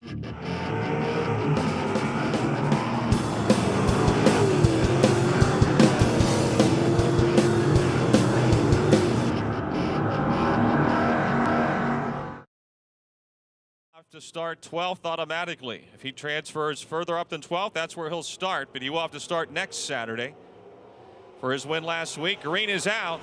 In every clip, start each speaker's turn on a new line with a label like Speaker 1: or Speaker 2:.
Speaker 1: To start 12th automatically. If he transfers further up than 12th, that's where he'll start, but he will have to start next Saturday for his win last week. Green is out.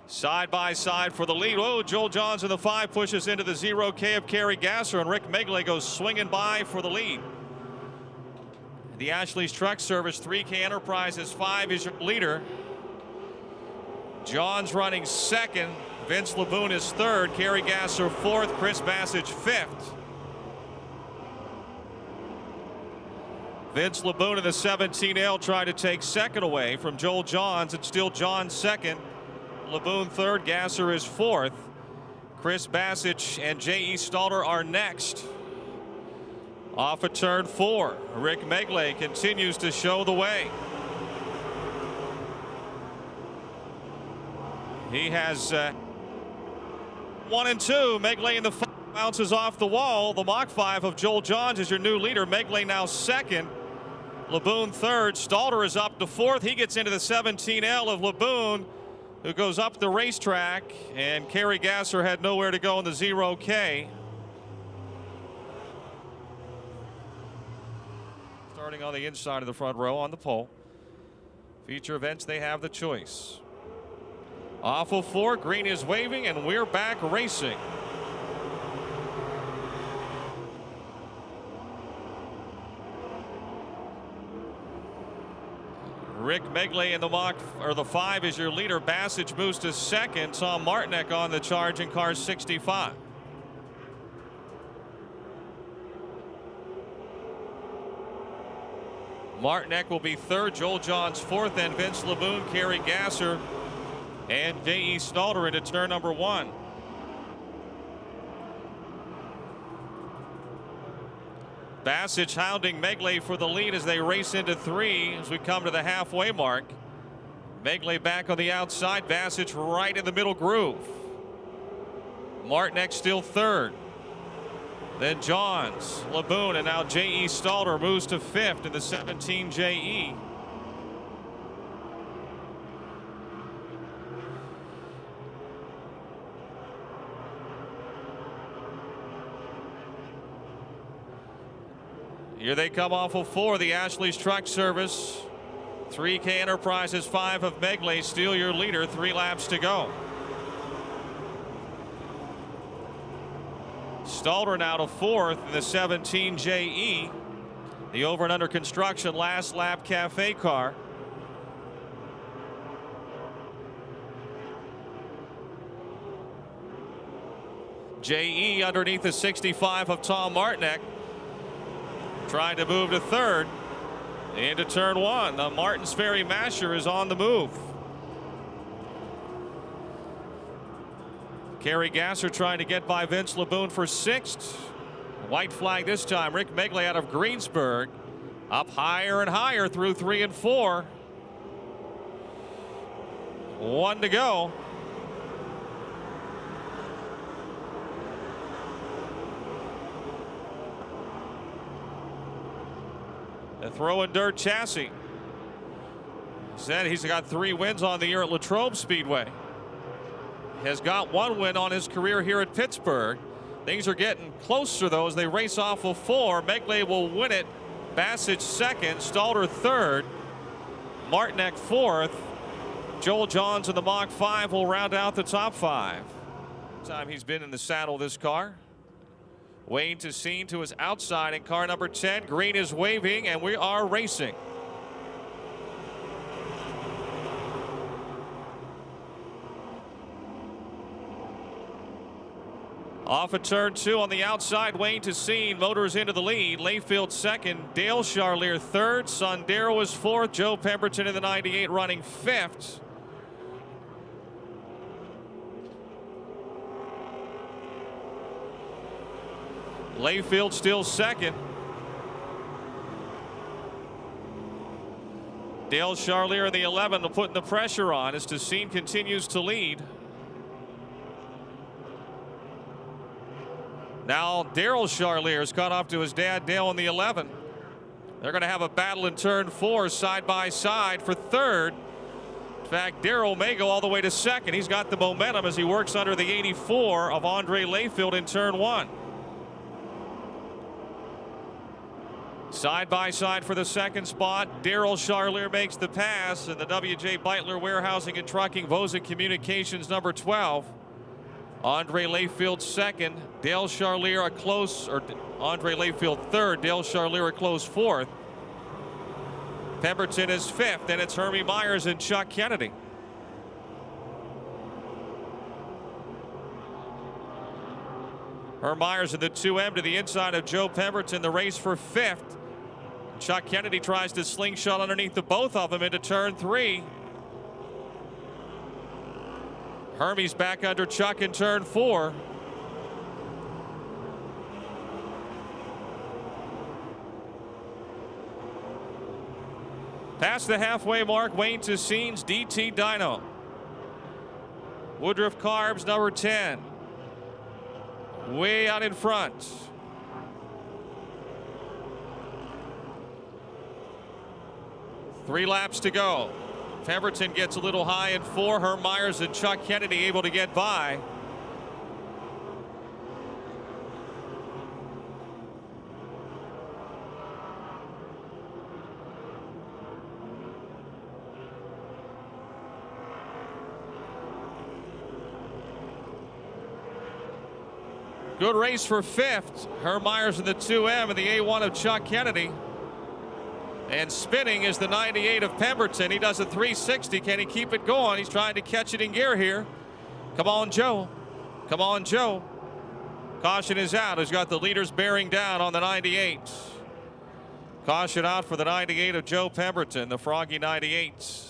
Speaker 1: Side by side for the lead. Oh, Joel Johns in the 5 pushes into the 0K of Kerry Gasser, and Rick Megley goes swinging by for the lead. The Ashley's Truck Service 3K Enterprises 5 is your leader. Johns running second. Vince LeBoon is third. Kerry Gasser fourth. Chris Bassage fifth. Vince LeBoon in the 17L tried to take second away from Joel Johns. It's still Johns second. LeBoon third. Gasser is fourth. Chris Bassage and J.E. Stalter are next. Off of turn 4. Rick Megley continues to show the way. He has 1 and 2. Megley in the 5 bounces off the wall. The Mach 5 of Joel Johns is your new leader. Megley now second. LeBoon third. Stalter is up to fourth. He gets into the 17L of LeBoon, who goes up the racetrack, and Kerry Gasser had nowhere to go in the 0K. Starting on the inside of the front row on the pole. Feature events, they have the choice. Off of 4, green is waving, and we're back racing. Rick Megley in the the 5 is your leader. Bassage moves to second. Tom Martinek on the charge in car 65. Martinek will be third. Joel Johns fourth, and Vince LeBoon, Kerry Gasser, and J.E. Stalter into turn number 1. Bassage hounding Megley for the lead as they race into 3 as we come to the halfway mark. Megley back on the outside. Bassage right in the middle groove. Martinek still third. Then Johns, LeBoon, and now J.E. Stalter moves to 5th in the 17 J.E. Here they come off of 4, the Ashley's Truck Service. 3K Enterprises 5 of Megley, still your leader, 3 laps to go. Stalter now to 4th in the 17 JE. The over and under construction last lap cafe car. JE underneath the 65 of Tom Martinek. Trying to move to 3rd into turn 1. The Martins Ferry Masher is on the move. Kerry Gasser trying to get by Vince LeBoon for 6th. White flag this time. Rick Megley out of Greensburg. Up higher and higher through 3 and 4. 1 to go. The throwing dirt chassis. Said he's got 3 wins on the year at Latrobe Speedway. Has got 1 win on his career here at Pittsburgh. Things are getting closer though as they race off of 4. Megley will win it. Bassage 2nd, Stalter 3rd, Martinek 4th. Joel Johns in the Mach 5 will round out the top 5. Time he's been in the saddle this car. Wayne Tessine to his outside in car number 10. Green is waving and we are racing. Off of turn 2 on the outside, Wayne Tessine motors into the lead. Layfield 2nd, Dale Charlier 3rd, Sondero is 4th, Joe Pemberton in the 98 running 5th. Layfield still 2nd. Dale Charlier in the 11 to put the pressure on as Tessine continues to lead. Now Daryl Charlier has caught up to his dad Dale in the 11. They're going to have a battle in turn 4 side by side for third. In fact, Daryl may go all the way to second. He's got the momentum as he works under the 84 of Andre Layfield in turn 1. Side by side for the second spot. Daryl Charlier makes the pass, and the W.J. Beitler Warehousing and Trucking Vosa Communications number 12. Andre Layfield second. Dale Charlier a close, or Andre Layfield third. Dale Charlier a close fourth. Pemberton is fifth, and it's Hermie Myers and Chuck Kennedy. Herm Myers in the 2M to the inside of Joe Pemberton, the race for fifth. Chuck Kennedy tries to slingshot underneath the both of them into turn 3. Hermie's back under Chuck in turn 4. Past the halfway mark, Wayne Tessine's DT Dyno. Woodruff Carbs number 10. Way out in front. Three laps to go. Pemberton gets a little high in 4. Herm Myers and Chuck Kennedy able to get by. Good race for fifth. Herm Myers in the 2M and the A1 of Chuck Kennedy. And spinning is the 98 of Pemberton. He does a 360. Can he keep it going? He's trying to catch it in gear here. Come on, Joe. Come on, Joe. Caution is out. He's got the leaders bearing down on the 98. Caution out for the 98 of Joe Pemberton, the Froggy 98.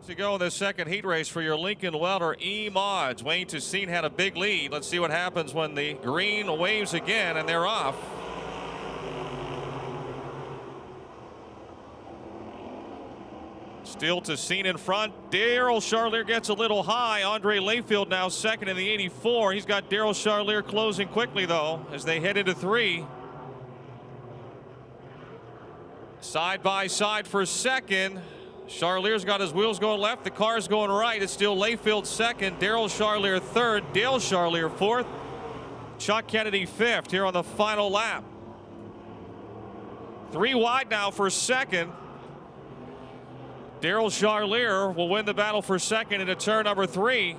Speaker 1: To go in the second heat race for your Lincoln Welter E-Mods. Wayne Tessine had a big lead. Let's see what happens when the green waves again and they're off. Still Tessine in front. Daryl Charlier gets a little high. Andre Layfield now second in the 84. He's got Daryl Charlier closing quickly though as they head into 3. Side by side for second. Charlier's got his wheels going left. The car's going right. It's still Layfield second. Daryl Charlier third. Dale Charlier fourth. Chuck Kennedy fifth here on the final lap. 3 wide now for second. Daryl Charlier will win the battle for second into turn number 3.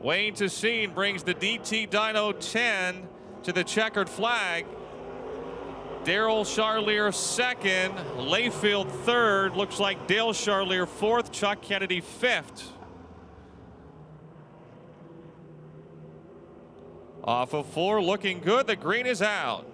Speaker 1: Wayne Tessine brings the DT Dyno 10 to the checkered flag. Daryl Charlier second, Layfield third. Looks like Dale Charlier fourth, Chuck Kennedy fifth. Off of 4, looking good. The green is out.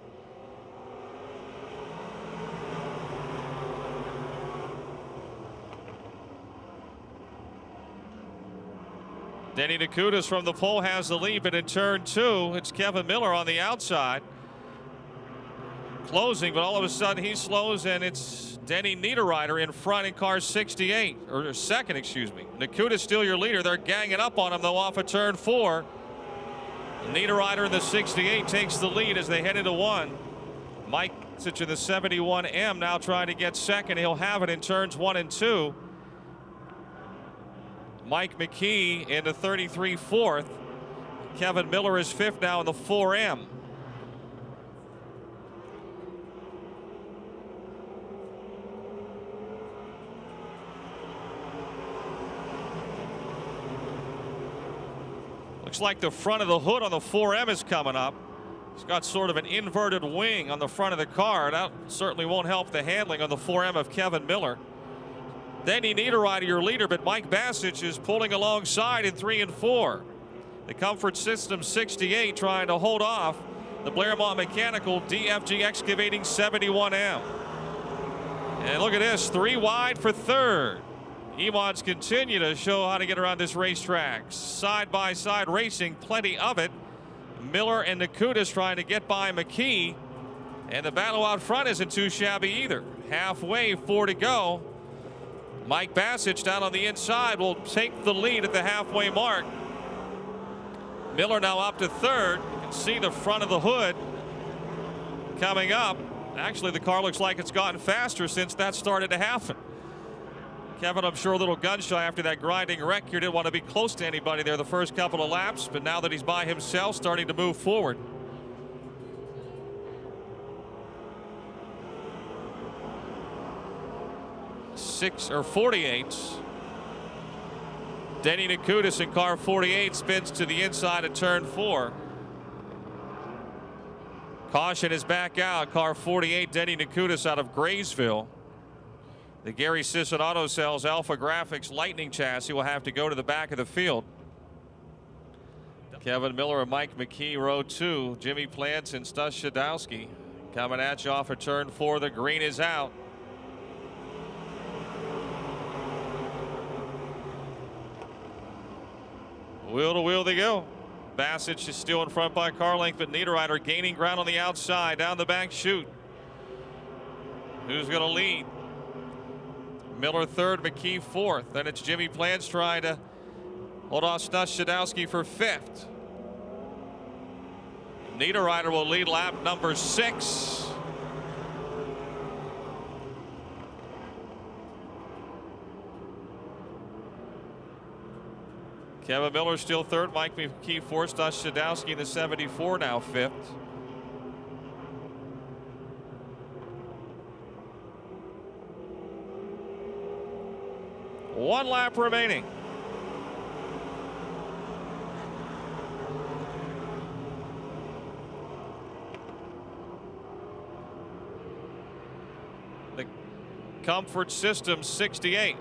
Speaker 1: Denny Nakutis from the pole has the lead, but in turn 2, it's Kevin Miller on the outside. Closing, but all of a sudden he slows, and it's Denny Niederreiter in front in car 68, or second, excuse me. Nakutis still your leader. They're ganging up on him, though, off of turn 4. Niederreiter in the 68 takes the lead as they head into 1. Mike Sitch in the 71M now trying to get second. He'll have it in turns 1 and 2. Mike McKee in the 33 fourth. Kevin Miller is fifth now in the 4M. Looks like the front of the hood on the 4M is coming up. He's got sort of an inverted wing on the front of the car. That certainly won't help the handling on the 4M of Kevin Miller. Denny Niederreiter your leader, but Mike Bassich is pulling alongside in 3 and 4. The Comfort System 68 trying to hold off the Blairmont Mechanical DFG Excavating 71M. And look at this, 3 wide for third. E-Mods continue to show how to get around this racetrack. Side by side racing, plenty of it. Miller and Nakutis trying to get by McKee. And the battle out front isn't too shabby either. Halfway, 4 to go. Mike Bassich down on the inside will take the lead at the halfway mark. Miller now up to third. You can see the front of the hood coming up. Actually, the car looks like it's gotten faster since that started to happen. Kevin, I'm sure a little gun shy after that grinding wreck here. Didn't want to be close to anybody there the first couple of laps, but now that he's by himself, starting to move forward. Six or 48. Denny Nakutis in car 48 spins to the inside of turn 4. Caution is back out. Car 48, Denny Nakutis out of Graysville. The Gary Sisson Auto Cells Alpha Graphics Lightning chassis will have to go to the back of the field. Kevin Miller and Mike McKee, row 2. Jimmy Plants and Stus Shadowski coming at you off of turn 4. The green is out. Wheel to wheel they go. Bassich is still in front by car length, but Niederreiter gaining ground on the outside down the back chute. Who's going to lead? Miller third, McKee fourth. Then it's Jimmy Plants trying to hold off Stus Shadowski for fifth. Niederreiter will lead lap number 6. Kevin Miller still third. Mike McKee fourth. Stus Shadowski in the 74 now fifth. One lap remaining. The Comfort System 68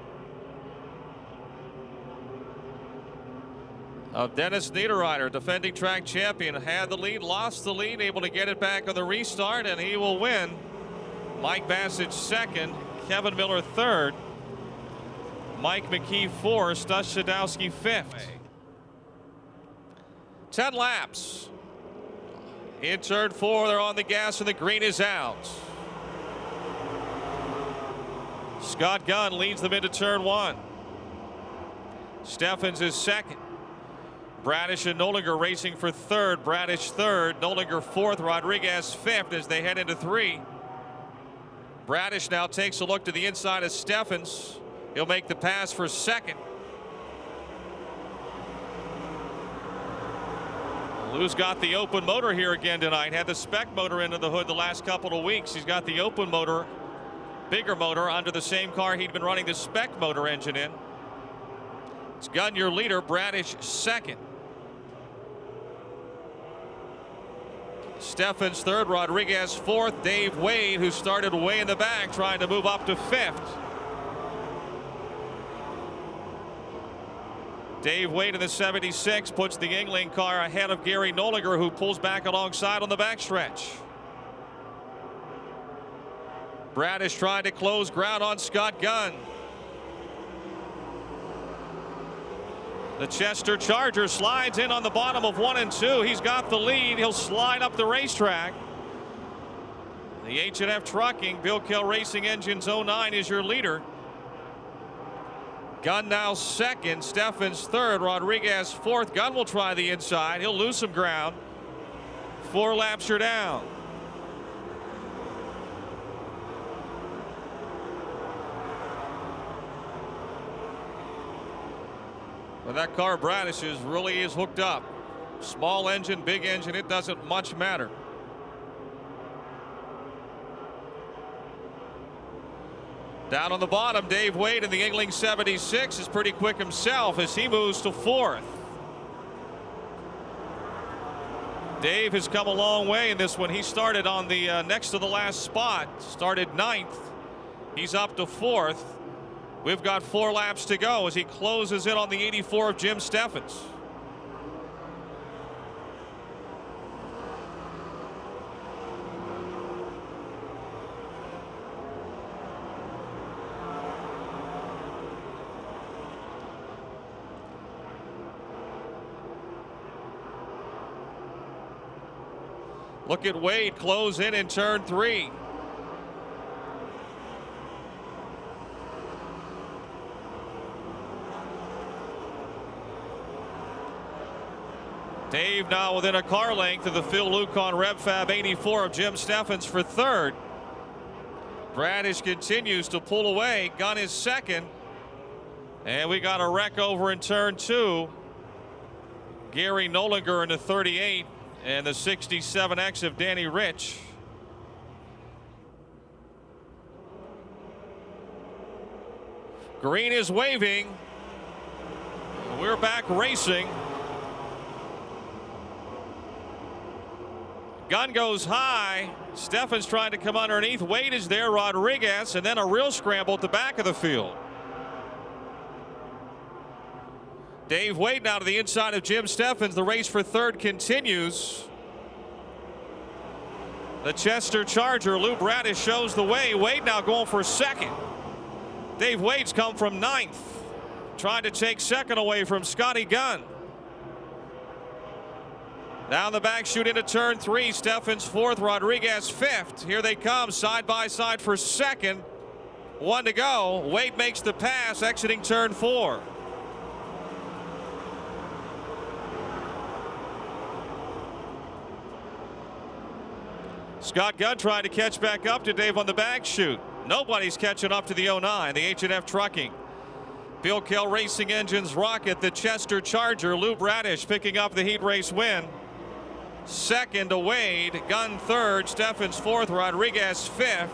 Speaker 1: of Dennis Niederreiter, defending track champion, had the lead, lost the lead, able to get it back on the restart, and he will win. Mike Bassich second, Kevin Miller third, Mike McKee fourth, Stus Shadowski fifth. 10 laps. In turn 4, they're on the gas and the green is out. Scott Gunn leads them into turn 1. Steffens is second. Bradish and Nolinger racing for third. Bradish third, Nolinger fourth, Rodriguez fifth as they head into 3. Bradish now takes a look to the inside of Steffens. He'll make the pass for second. Lou's got the open motor here again tonight. Had the spec motor into the hood the last couple of weeks. He's got the open motor, bigger motor, under the same car he'd been running the spec motor engine in. It's Gunn your leader, Bradish second. Steffens third, Rodriguez fourth, Dave Wade, who started way in the back, trying to move up to fifth. Dave Wade in the 76 puts the Yingling car ahead of Gary Nolinger, who pulls back alongside on the backstretch. Bradish trying to close ground on Scott Gunn. The Chester Charger slides in on the bottom of 1 and 2. He's got the lead. He'll slide up the racetrack. The H&F Trucking, Bill Kell Racing Engines 09 is your leader. Gunn now second, Steffens third, Rodriguez fourth. Gunn will try the inside. He'll lose some ground. 4 laps are down. But that car Bradish's really is hooked up. Small engine, big engine, it doesn't much matter. Down on the bottom, Dave Wade in the Yingling 76 is pretty quick himself as he moves to 4th. Dave has come a long way in this one. He started on the next to the last spot, started 9th. He's up to 4th. We've got 4 laps to go as he closes in on the 84 of Jim Steffens. Look at Wade close in turn 3. Dave now within a car length of the Phil Lucon Rev Fab 84 of Jim Steffens for third. Bradish continues to pull away. Gunn is second. And we got a wreck over in turn 2. Gary Nolinger in the 38 and the 67X of Danny Rich. Green is waving. We're back racing. Gun goes high. Steffens trying to come underneath. Wade is there. Rodriguez, and then a real scramble at the back of the field. Dave Wade now to the inside of Jim Steffens. The race for third continues. The Chester Charger, Lou Bradish, shows the way. Wade now going for second. Dave Wade's come from ninth. Trying to take second away from Scotty Gunn. Down the back chute into turn 3. Steffens fourth, Rodriguez fifth. Here they come side by side for second. 1 to go. Wade makes the pass exiting turn 4. Scott Gunn trying to catch back up to Dave on the back chute. Nobody's catching up to the 09, the H&F Trucking. Bill Kell Racing Engines rocket the Chester Charger. Lou Bradish picking up the heat race win. Second to Wade, Gunn third, Steffens fourth, Rodriguez fifth.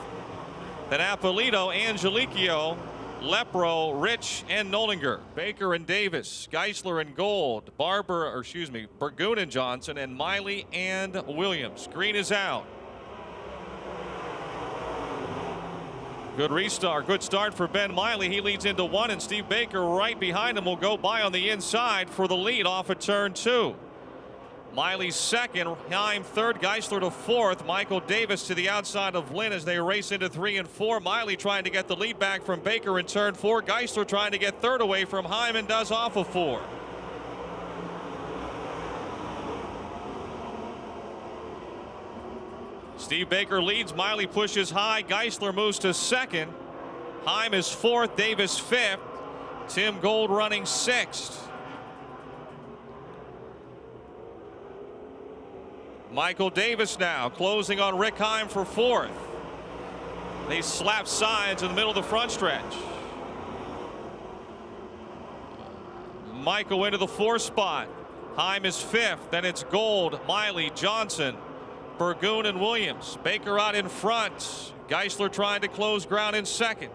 Speaker 1: Then Apolito, Angelicio, Lepro, Rich, and Nolinger. Baker and Davis, Geisler and Gold, Burgoon and Johnson, and Miley and Williams. Green is out. Good restart, good start for Ben Miley. He leads into 1, and Steve Baker right behind him will go by on the inside for the lead off of turn 2. Miley second, Heim third, Geisler to fourth, Michael Davis to the outside of Lynn as they race into 3 and 4. Miley trying to get the lead back from Baker in turn 4. Geisler trying to get third away from Heim and does off of 4. Steve Baker leads, Miley pushes high, Geisler moves to second. Heim is fourth, Davis fifth, Tim Gold running sixth. Michael Davis now closing on Rick Heim for fourth. They slap sides in the middle of the front stretch. Michael into the 4th spot. Heim is fifth. Then it's Gold, Miley, Johnson, Burgoon, and Williams. Baker out in front. Geisler trying to close ground in second.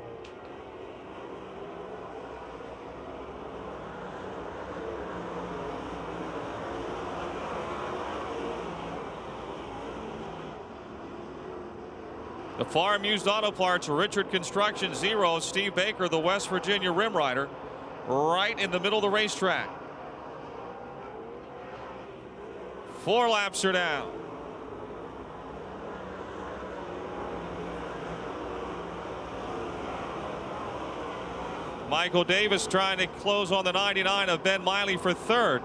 Speaker 1: The Farm Used Auto Parts, Richard Construction 0. Steve Baker, the West Virginia Rim Rider, right in the middle of the racetrack. 4 laps are down. Michael Davis trying to close on the 99 of Ben Miley for third.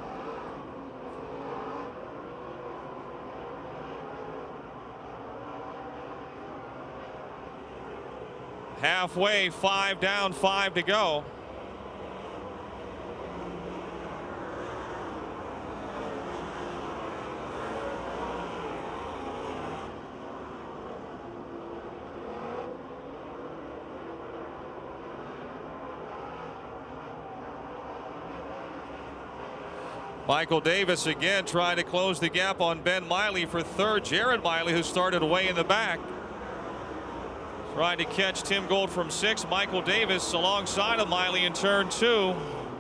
Speaker 1: Halfway, 5 down, 5 to go. Michael Davis again trying to close the gap on Ben Miley for third. Jared Miley, who started way in the back, trying to catch Tim Gold from 6. Michael Davis alongside of Miley in turn 2.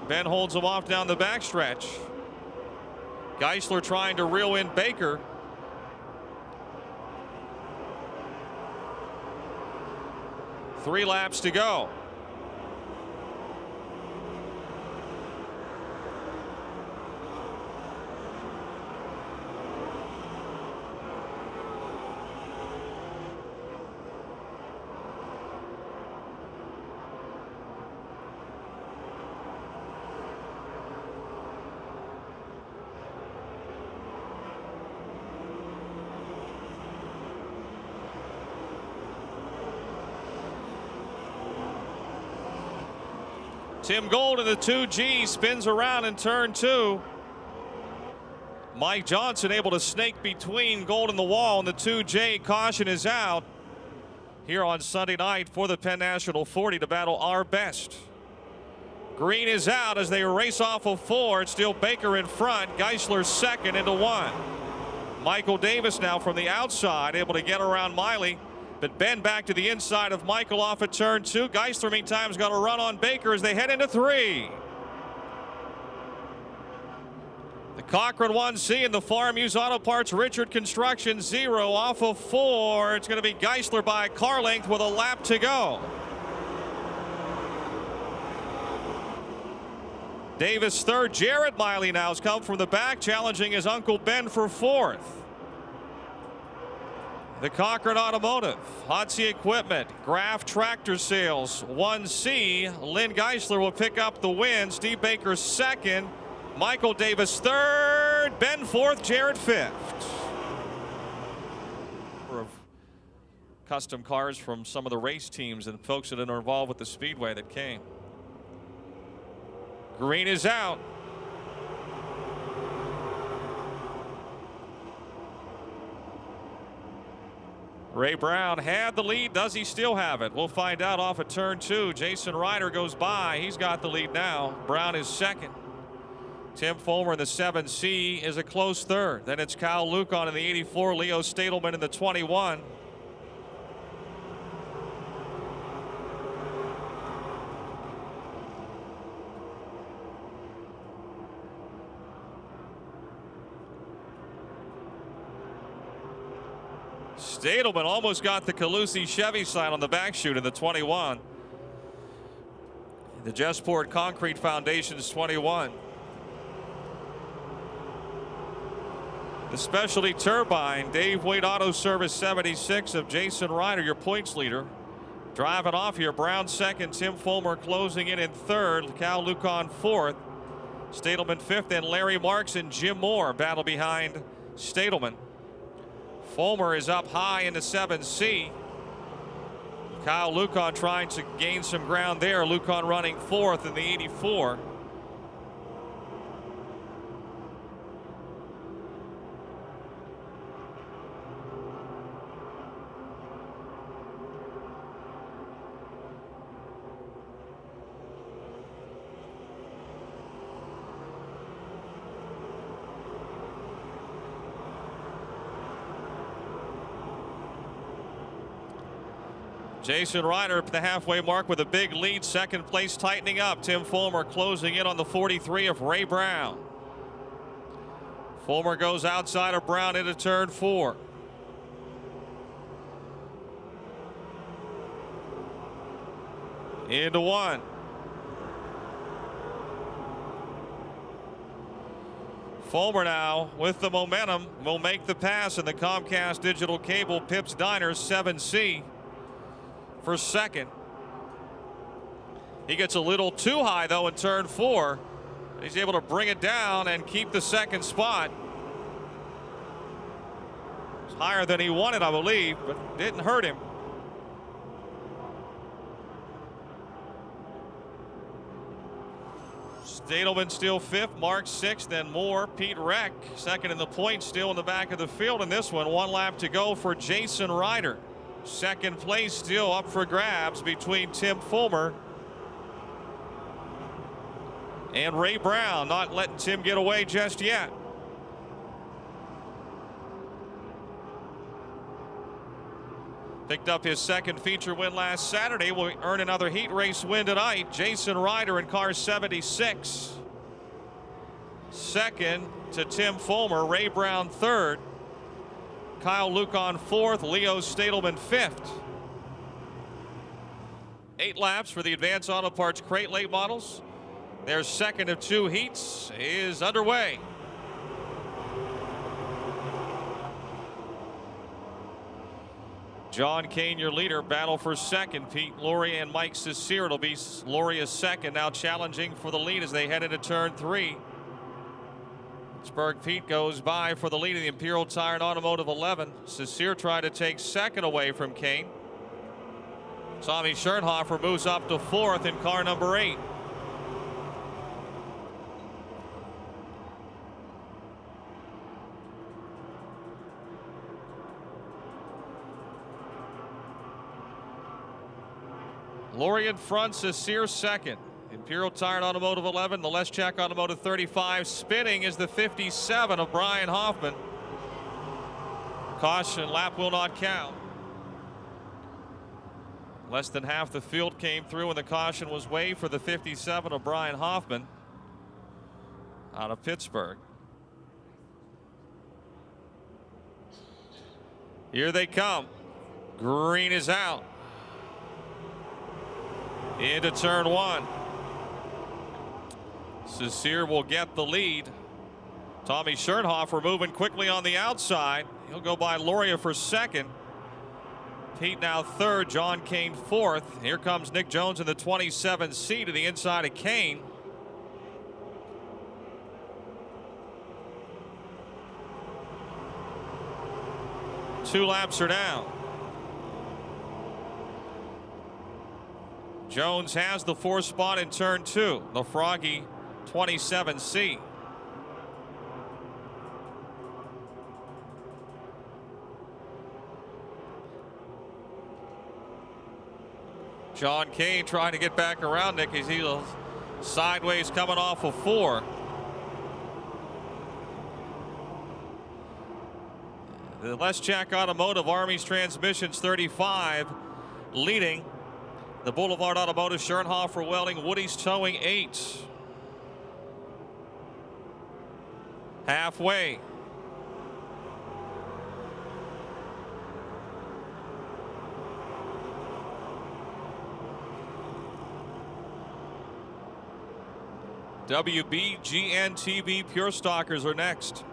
Speaker 1: Ben holds him off down the backstretch. Geisler trying to reel in Baker. Three laps to go. Tim Gold in the 2G spins around in turn 2. Mike Johnson able to snake between Gold and the wall, and the 2J. Caution is out here on Sunday night for the Penn National 40 to battle our best. Green is out as they race off of 4. It's still Baker in front. Geisler second into 1. Michael Davis now from the outside able to get around Miley, but Ben back to the inside of Michael off at turn 2. Geisler meantime has got a run on Baker as they head into 3. The Cochran 1C and the Farm Use Auto Parts Richard Construction 0 off of 4. It's going to be Geisler by a car length with a lap to go. Davis third. Jared Miley now has come from the back, challenging his Uncle Ben for 4th. The Cochran Automotive, Hotsy Equipment, Graf Tractor Sales 1C. Lynn Geisler will pick up the win. Steve Baker second. Michael Davis third. Ben fourth. Jared fifth. Custom cars from some of the race teams and folks that are involved with the Speedway that came. Green is out. Ray Brown had the lead. Does he still have it? We'll find out off at turn 2. Jason Ryder goes by. He's got the lead now. Brown is second. Tim Fulmer in the 7C is a close third. Then it's Kyle Lukon in the 84. Leo Stadelman in the 21. Stadelman almost got the Calusi Chevy sign on the back chute in the 21. The Jesport Concrete Foundation's 21. The Specialty Turbine, Dave Wade Auto Service 76 of Jason Ryder, your points leader. Driving off here, Brown second, Tim Fulmer closing in third, Cal Lukon fourth, Stadelman fifth, and Larry Marks and Jim Moore battle behind Stadelman. Fulmer is up high in the 7C. Kyle Lukon trying to gain some ground there. Lukon running fourth in the 84. Jason Ryder at the halfway mark with a big lead. Second place tightening up. Tim Fulmer closing in on the 43 of Ray Brown. Fulmer goes outside of Brown into turn 4. Into 1. Fulmer now with the momentum will make the pass in the Comcast Digital Cable Pips Diners 7C. For second. He gets a little too high though in turn 4. He's able to bring it down and keep the second spot. It's higher than he wanted, I believe, but didn't hurt him. Stadelman still fifth, Mark sixth, and Moore. Pete Reck second in the points, still in the back of the field in this one. 1 lap to go for Jason Ryder. Second place still up for grabs between Tim Fulmer and Ray Brown. Not letting Tim get away just yet. Picked up his second feature win last Saturday. Will earn another heat race win tonight. Jason Ryder in car 76. Second to Tim Fulmer. Ray Brown third. Kyle Lukon fourth, Leo Stadelman fifth. 8 laps for the Advanced Auto Parts Crate Late Models. Their second of 2 heats is underway. John Kane, your leader, battle for second. Pete Laurie and Mike Cecere. It'll be Laurie is second, now challenging for the lead as they head into turn 3. Pittsburgh Pete goes by for the lead in the Imperial Tire and Automotive 11. Cecere tried to take second away from Kane. Tommy Schernhofer moves up to 4th in car number 8. Laurie in front, Sear second. Imperial Tire Automotive 11, the Leschak Automotive 35. Spinning is the 57 of Brian Hoffman. Caution, lap will not count. Less than half the field came through and the caution was waived for the 57 of Brian Hoffman out of Pittsburgh. Here they come. Green is out. Into turn one. Sear will get the lead. Tommy Schernhofer moving quickly on the outside. He'll go by Loria for second. Pete now third, John Kane fourth. Here comes Nick Jones in the 27C to the inside of Kane. Two laps are down. Jones has the fourth spot in turn two, the Froggy 27C. John Kane trying to get back around Nick as he's sideways coming off of four. The Leschak Automotive Army's Transmissions 35 leading. The Boulevard Automotive Schernhofer Welding Woody's Towing 8. Halfway. WBGN-TV Pure Stockers are next.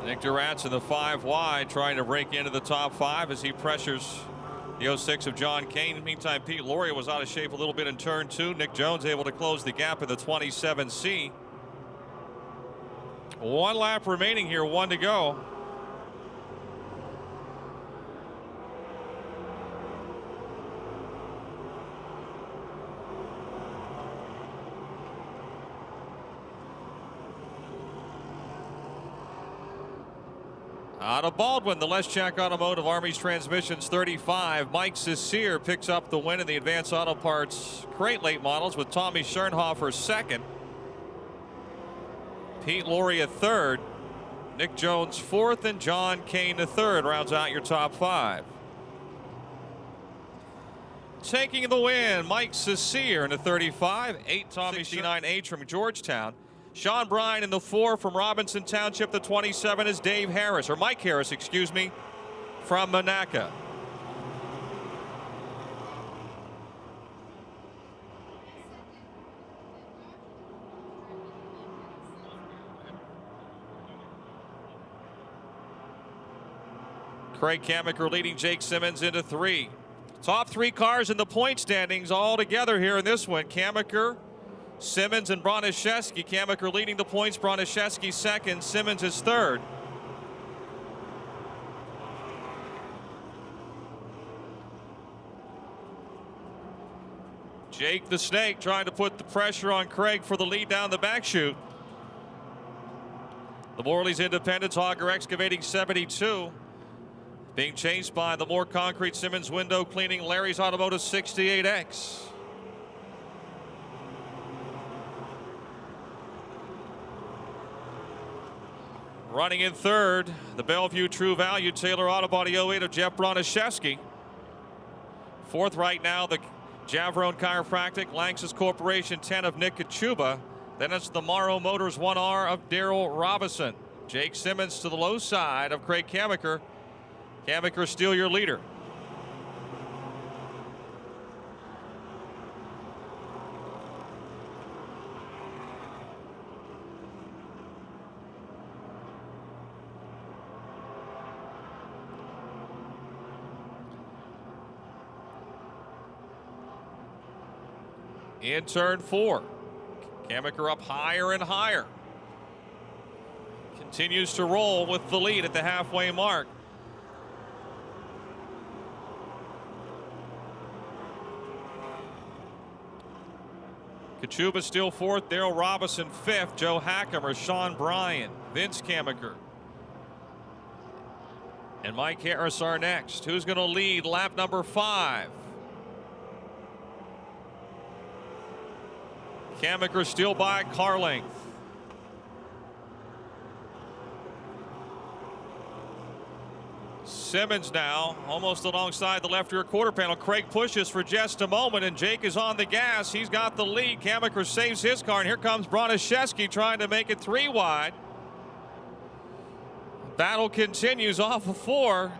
Speaker 1: Nick Durant's in the 5 wide, trying to break into the top 5 as he pressures the 06 of John Kane. Meantime, Pete Loria was out of shape a little bit in turn 2. Nick Jones able to close the gap in the 27C. 1 lap remaining here, 1 to go. Out of Baldwin, the Leschak Automotive Army's Transmissions 35. Mike Sear picks up the win in the Advanced Auto Parts Crate Late Models with Tommy Schernhofer second. Pete Loria third. Nick Jones fourth, and John Kane the third rounds out your top 5. Taking the win, Mike Sear in the 35. 8 Tommy 69H from Georgetown. Sean Bryan in the 4 from Robinson Township. The 27 is Dave Harris, or Mike Harris, excuse me, from Monaca. Craig Kamiker leading Jake Simmons into 3. Top 3 cars in the point standings all together here in this one. Kamiker, Simmons, and Broniszewski. Kamiker leading the points, Broniszewski second, Simmons is third. Jake the Snake trying to put the pressure on Craig for the lead down the back chute. The Morley's Independence, Auger Excavating 72. Being chased by the more concrete Simmons Window Cleaning, Larry's Automotive 68X. Running in third, the Bellevue True Value Taylor Auto Body 08 of Jeff Broniszewski. Fourth right now, the Javrone Chiropractic Lanxess Corporation 10 of Nick Kachuba. Then it's the Morrow Motors 1R of Daryl Robinson. Jake Simmons to the low side of Craig Kamiker. Kamiker still your leader. in turn 4. Kammaker up higher and higher. Continues to roll with the lead at the halfway mark. Kachuba still 4th, Darrell Robinson 5th, Joe Hackemer, Sean Bryan, Vince Kammaker, and Mike Harris are next. Who's going to lead lap number 5? Kammaker still by car length. Simmons now almost alongside the left rear quarter panel. Craig pushes for just a moment, and Jake is on the gas. He's got the lead. Kammaker saves his car, and here comes Broniszewski trying to make it 3 wide. Battle continues off of 4.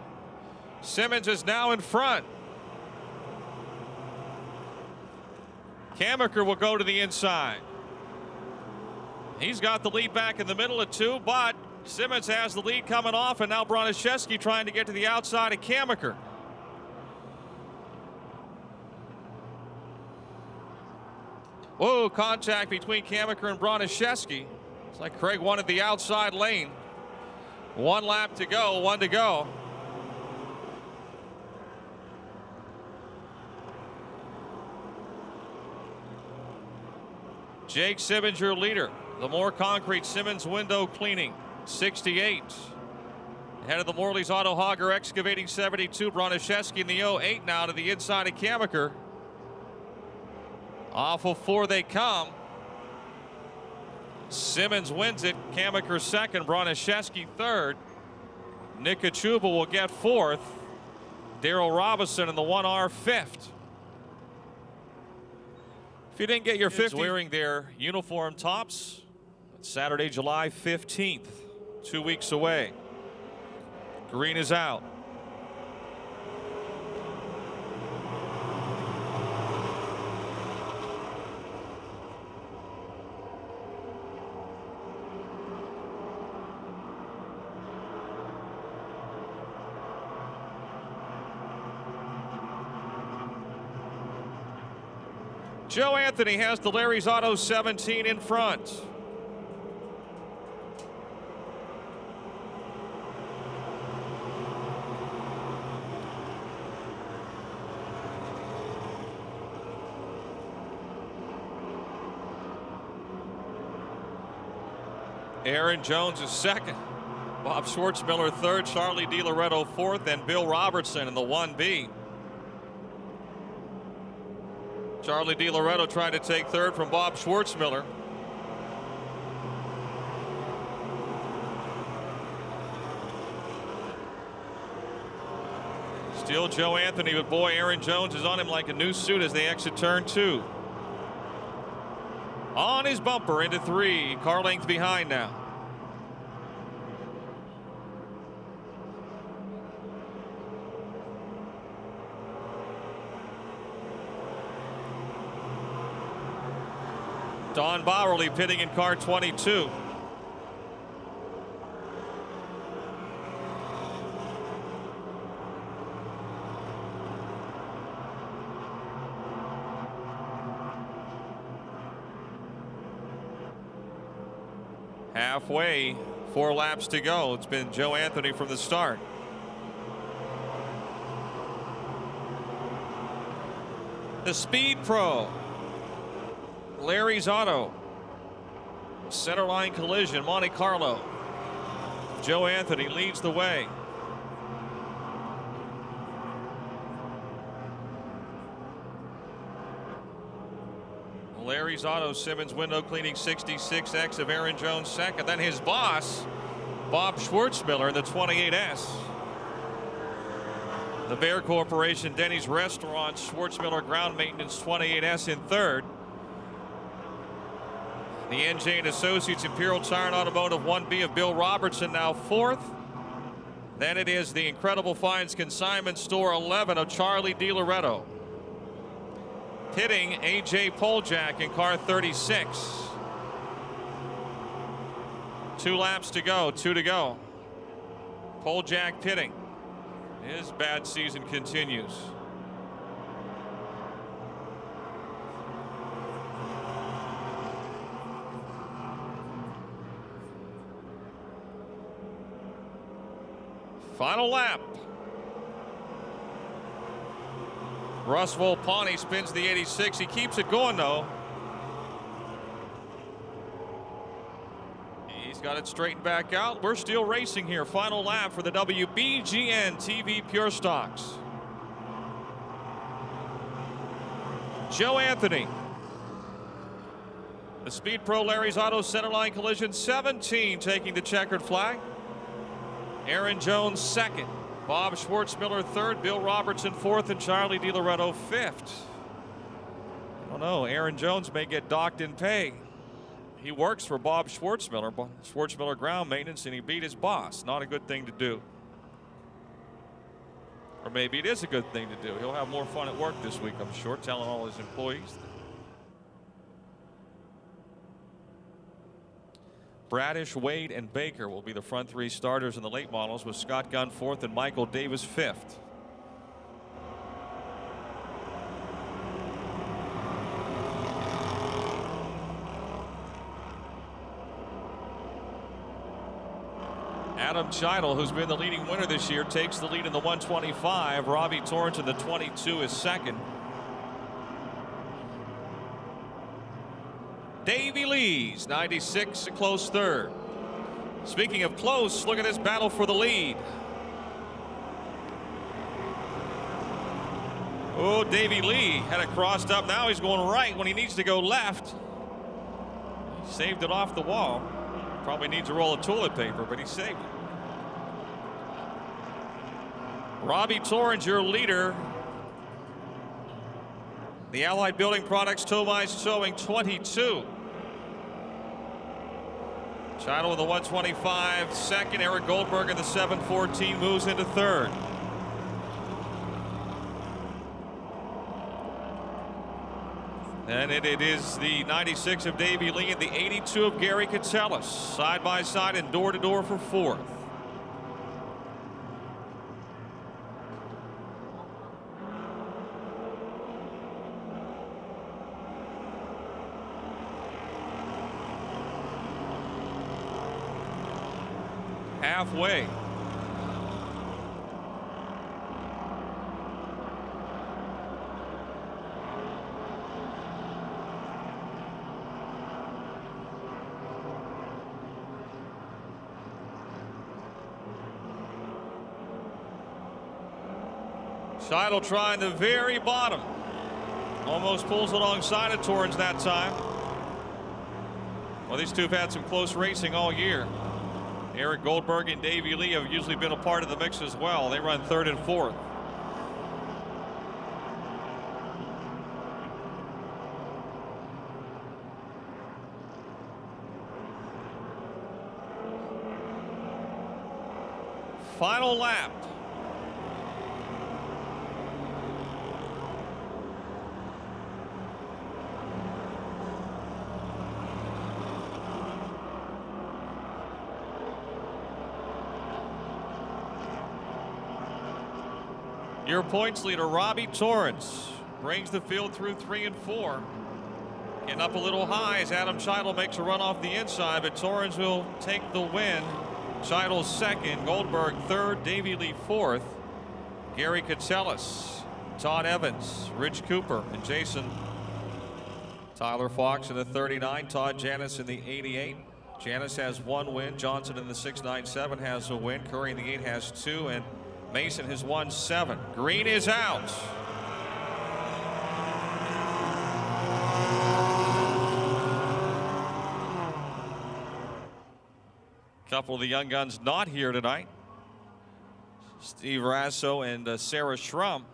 Speaker 1: Simmons is now in front. Kammaker will go to the inside. He's got the lead back in the middle of 2, but Simmons has the lead coming off, and now Broniszewski trying to get to the outside of Kammaker. Whoa, contact between Kammaker and Broniszewski. It's like Craig wanted the outside lane. 1 lap to go, 1 to go. Jake Simmons, your leader. The More Concrete Simmons window cleaning, 68. Ahead of the Morley's Auto Hogger Excavating, 72. Broniszewski in the 08 now to the inside of Kammaker. Off of 4 they come. Simmons wins it. Kammaker 2nd. Broniszewski 3rd. Nick Kachuba will get 4th. Darrell Robinson in the 1R 5th. If you didn't get your 50, wearing their uniform tops, it's Saturday, July 15th, 2 weeks away. Green is out. Joe Anthony has the Larry's Auto 17 in front. Aaron Jones is 2nd. Bob Schwartzmiller 3rd. Charlie DiLoretto 4th, and Bill Robertson in the 1B. Charlie DiLoretto trying to take 3rd from Bob Schwartzmiller. Still Joe Anthony, but boy, Aaron Jones is on him like a new suit as they exit turn 2. On his bumper into 3, car length behind now. Don Bowerly pitting in car 22. Halfway, 4 laps to go. It's been Joe Anthony from the start. The Speed Pro, Larry's Auto, centerline collision, Monte Carlo. Joe Anthony leads the way. Larry's Auto, Simmons window cleaning 66X of Aaron Jones 2nd. Then his boss, Bob Schwartzmiller in the 28S. The Bear Corporation, Denny's Restaurant, Schwartzmiller Ground Maintenance 28S in 3rd. The NJ and Associates Imperial Tire and Automotive 1B of Bill Robertson now 4th. Then it is the Incredible Finds Consignment Store 11 of Charlie DiLoretto. Pitting AJ Poljak in car 36. 2 laps to go, 2 to go. Poljak pitting. His bad season continues. Final lap. Russ Volpani spins the 86. He keeps it going, though. He's got it straightened back out. We're still racing here. Final lap for the WBGN TV Pure Stocks. Joe Anthony. The Speed Pro Larry's Auto Centerline Collision 17 taking the checkered flag. Aaron Jones second. Bob Schwartzmiller third. Bill Robertson fourth. And Charlie DiLoretto fifth. I don't know. Aaron Jones may get docked in pay. He works for Bob Schwartzmiller, Schwartzmiller Ground Maintenance, and he beat his boss. Not a good thing to do. Or maybe it is a good thing to do. He'll have more fun at work this week, I'm sure, telling all his employees. Bradish, Wade, and Baker will be the front three starters in the late models, with Scott Gunn fourth and Michael Davis fifth. Adam Cheidel, who's been the leading winner this year, takes the lead in the 125. Robbie Torrance in the 22 is second. Davey Lee's 96, a close third. Speaking of close, look at this battle for the lead. Oh, Davey Lee had it crossed up. Now he's going right when he needs to go left. He saved it off the wall. Probably needs a roll of toilet paper, but he saved it. Robbie Torrance, your leader. The Allied Building Products Tomize showing 22. Cheidel with the 125 second. Eric Goldberg in the 714 moves into third. And it is the 96 of Davey Lee and the 82 of Gary Catellus, side by side and door to door for fourth. Halfway. Cheidel trying the very bottom. Almost pulls alongside of Torrance that time. Well, these two have had some close racing all year. Eric Goldberg and Davey Lee have usually been a part of the mix as well. They run third and fourth. Final lap. Your points leader, Robbie Torrance, brings the field through 3 and 4. Getting up a little high as Adam Cheidel makes a run off the inside, but Torrance will take the win. Cheidel second, Goldberg third, Davey Lee fourth, Gary Catellus, Todd Evans, Rich Cooper, and Jason. Tyler Fox in the 39, Todd Janis in the 88. Janis has 1 win, Johnson in the 697 has a win, Curry in the 8 has 2, and Mason has won 7. Green is out. Couple of the young guns not here tonight. Steve Rasso and Sarah Schrum.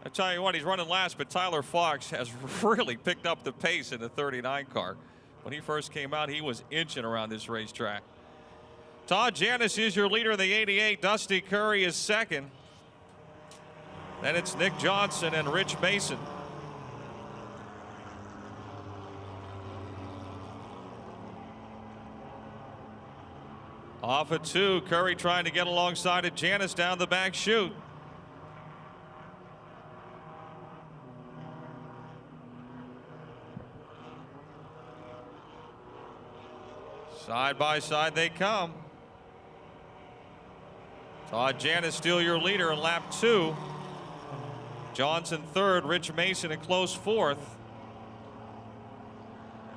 Speaker 1: I tell you what, he's running last, but Tyler Fox has really picked up the pace in the 39 car. When he first came out, he was inching around this racetrack. Todd Janis is your leader in the 88. Dusty Curry is second. Then it's Nick Johnson and Rich Mason. Off at 2, Curry trying to get alongside of Janis down the back chute. Side by side they come. Todd Janis still your leader in lap 2. Johnson third, Rich Mason in close fourth.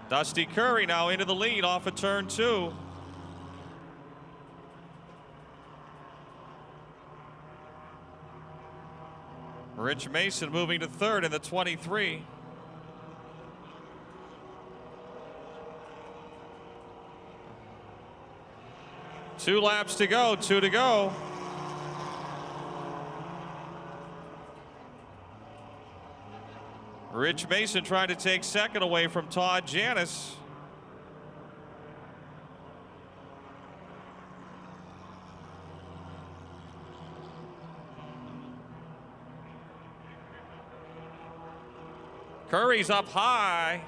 Speaker 1: Dusty Curry now into the lead off of turn 2. Rich Mason moving to third in the 23. Two laps to go, 2 to go. Rich Mason trying to take second away from Todd Janis. Curry's up high.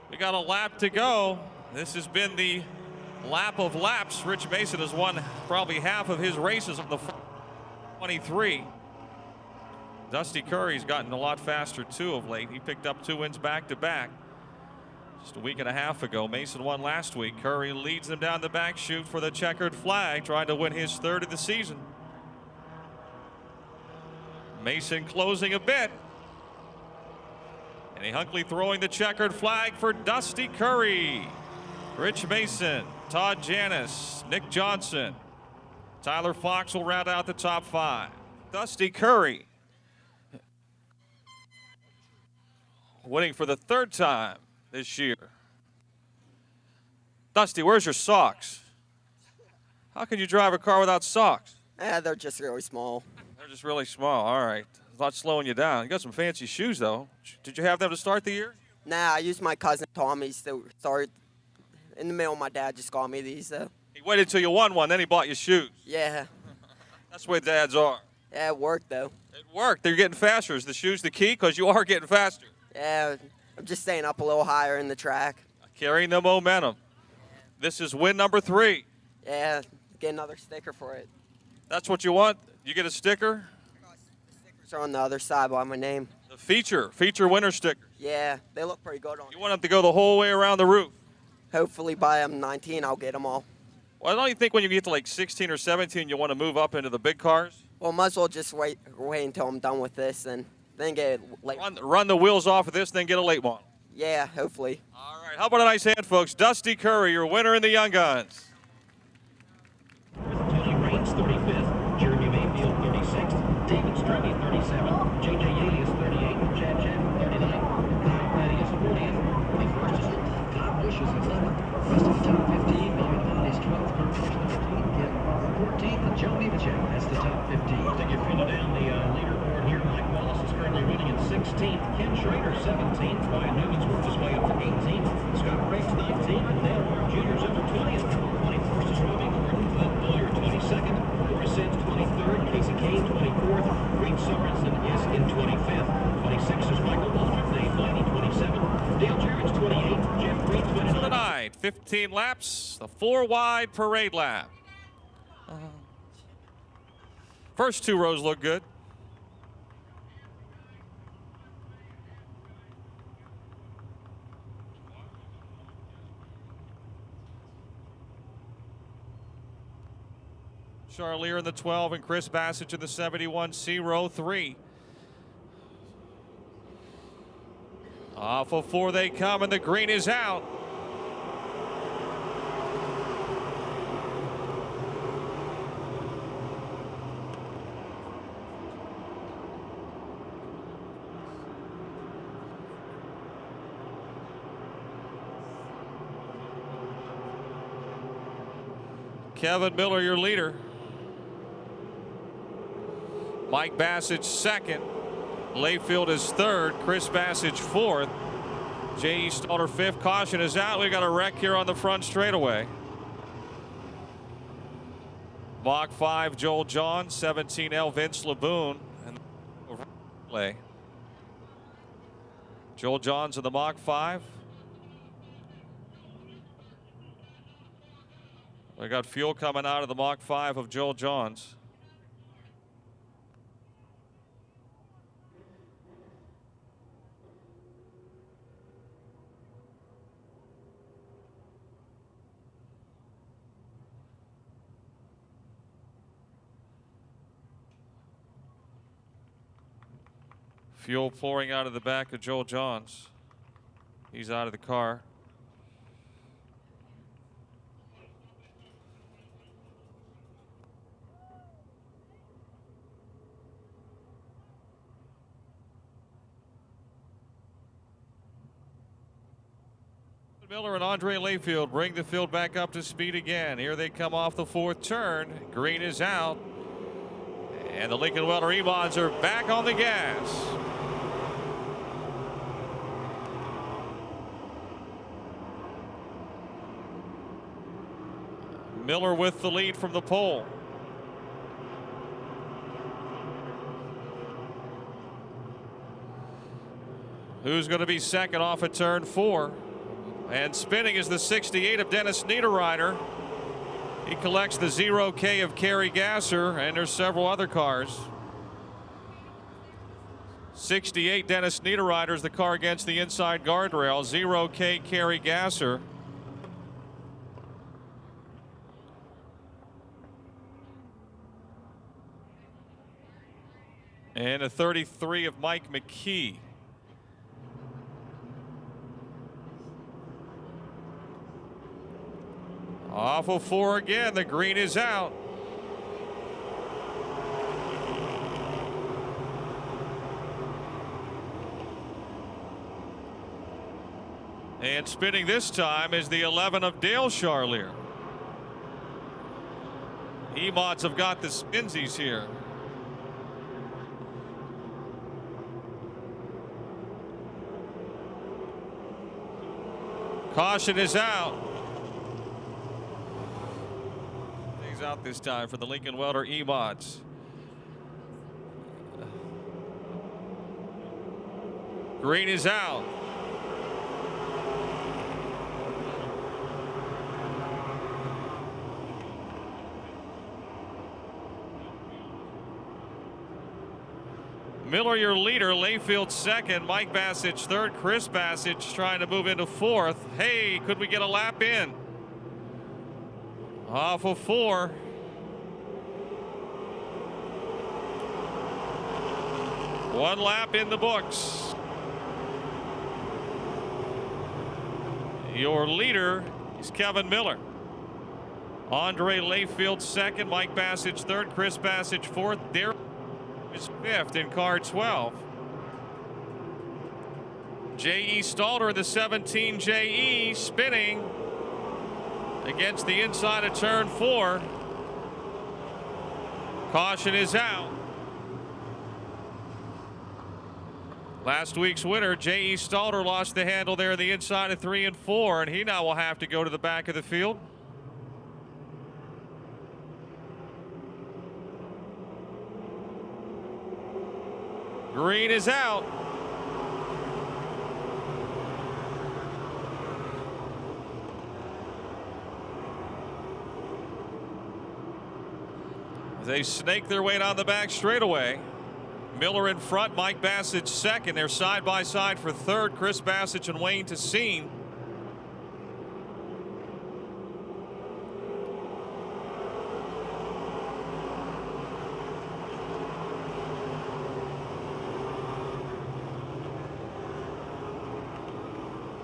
Speaker 1: We got a lap to go. This has been the lap of laps. Rich Mason has won probably half of his races of the 23. Dusty Curry's gotten a lot faster too of late. He picked up 2 wins back to back just a week and a half ago. Mason won last week. Curry leads them down the back chute for the checkered flag, trying to win his 3rd of the season. Mason closing a bit. And Hunkley throwing the checkered flag for Dusty Curry. Rich Mason, Todd Janis, Nick Johnson. Tyler Fox will round out the top 5. Dusty Curry winning for the 3rd time this year. Dusty, where's your socks? How can you drive a car without socks?
Speaker 2: They're just really small.
Speaker 1: They're just really small. All right. It's not slowing you down. You got some fancy shoes, though. Did you have them to start the year?
Speaker 2: Nah, I used my cousin Tommy's to start. In the mail, my dad just got me these, though.
Speaker 1: He waited till you won one, then he bought you shoes.
Speaker 2: Yeah.
Speaker 1: That's the way dads are.
Speaker 2: Yeah, it worked, though.
Speaker 1: It worked. They're getting faster. Is the shoes the key? Because you are getting faster.
Speaker 2: Yeah, I'm just staying up a little higher in the track.
Speaker 1: Carrying the momentum. This is win number 3.
Speaker 2: Yeah, get another sticker for it.
Speaker 1: That's what you want? You get a sticker?
Speaker 2: The stickers are on the other side by my name.
Speaker 1: The feature winner sticker.
Speaker 2: Yeah, they look pretty good on
Speaker 1: You want them to go the whole way around the roof?
Speaker 2: Hopefully by I'm 19, I'll get them all.
Speaker 1: Well, don't you think when you get to like 16 or 17, you want to move up into the big cars?
Speaker 2: Well, might as well just wait until I'm done with this and then get late.
Speaker 1: Run the wheels off of this, then get a late model.
Speaker 2: Yeah, hopefully.
Speaker 1: All right, how about a nice hand, folks? Dusty Curry, your winner in the Young Guns.
Speaker 3: Tony Raines, 35th. Jeremy Mayfield, 36th. David Strummy, 37th. J.J. Yaley is 38th. Chad Chapman, 39th. Kyle Petty is 40th. 41st is Todd Bush is 11th. Rest of the top 15. Bobby Hahn is 12th. Kurt Busch, 13th. Ken Carter, 14th. And Joe Nemechek, that's the top 15. To get further down the leaderboard here, Mike Wallace is currently running in 16th. Ken Schrader, 17th. Ryan Newman's worked his way up to 18th. Scott Briggs, 19th. And Dale Ward Jr. is up to 20th. 21st is Robbie Gordon. Glenn Boyer, 22nd. Boris Sims, 23rd. Casey Kane, 24th. Reed Sorensen is in 25th. 26th is Michael Waltrip. Dave Blaney, 27th. Dale Jarrett's 28th. Jeff Green, 29th.
Speaker 1: Tonight, 15 laps, the 4-wide parade lap. First 2 rows look good. Charlier in the 12 and Chris Bassett in the 71C, row 3. Off of 4 they come, and the green is out. Kevin Miller, your leader. Mike Bassett second. Layfield is third. Chris Bassett fourth. J.E. Stoller fifth. Caution is out. We got a wreck here on the front straightaway. Mach 5, Joel John. 17L, Vince Laboon. And play. Joel John's in the Mach 5. We got fuel coming out of the Mach 5 of Joel Johns. Fuel pouring out of the back of Joel Johns. He's out of the car. Miller and Andre Layfield bring the field back up to speed again. Here they come off the fourth turn. Green is out. And the Lincoln Welter E-Mods are back on the gas. Miller with the lead from the pole. Who's going to be second off at turn 4? And spinning is the 68 of Dennis Niederreiter. He collects the 0K of Kerry Gasser, and there's several other cars. 68 Dennis Niederreiter is the car against the inside guardrail. 0K Kerry Gasser. And a 33 of Mike McKee. Off of 4 again. The green is out. And spinning this time is the 11 of Dale Charlier. E-Mods have got the spinsies here. Caution is out. He's out this time for the Lincoln Welter E-Mods. Green is out. Miller, your leader. Layfield second. Mike Bassage third. Chris Bassage trying to move into fourth. Hey, could we get a lap in? Off of 4. One lap in the books. Your leader is Kevin Miller. Andre Layfield second. Mike Bassage third. Chris Bassage fourth. Darryl is fifth in car 12. J.E. Stalter, the 17 J.E. spinning against the inside of turn 4. Caution is out. Last week's winner, J.E. Stalter, lost the handle there on the inside of 3 and 4, and he now will have to go to the back of the field. Green is out. They snake their way down the back straightaway. Miller in front, Mike Bassage second. They're side by side for third. Chris Bassage and Wayne Tessine.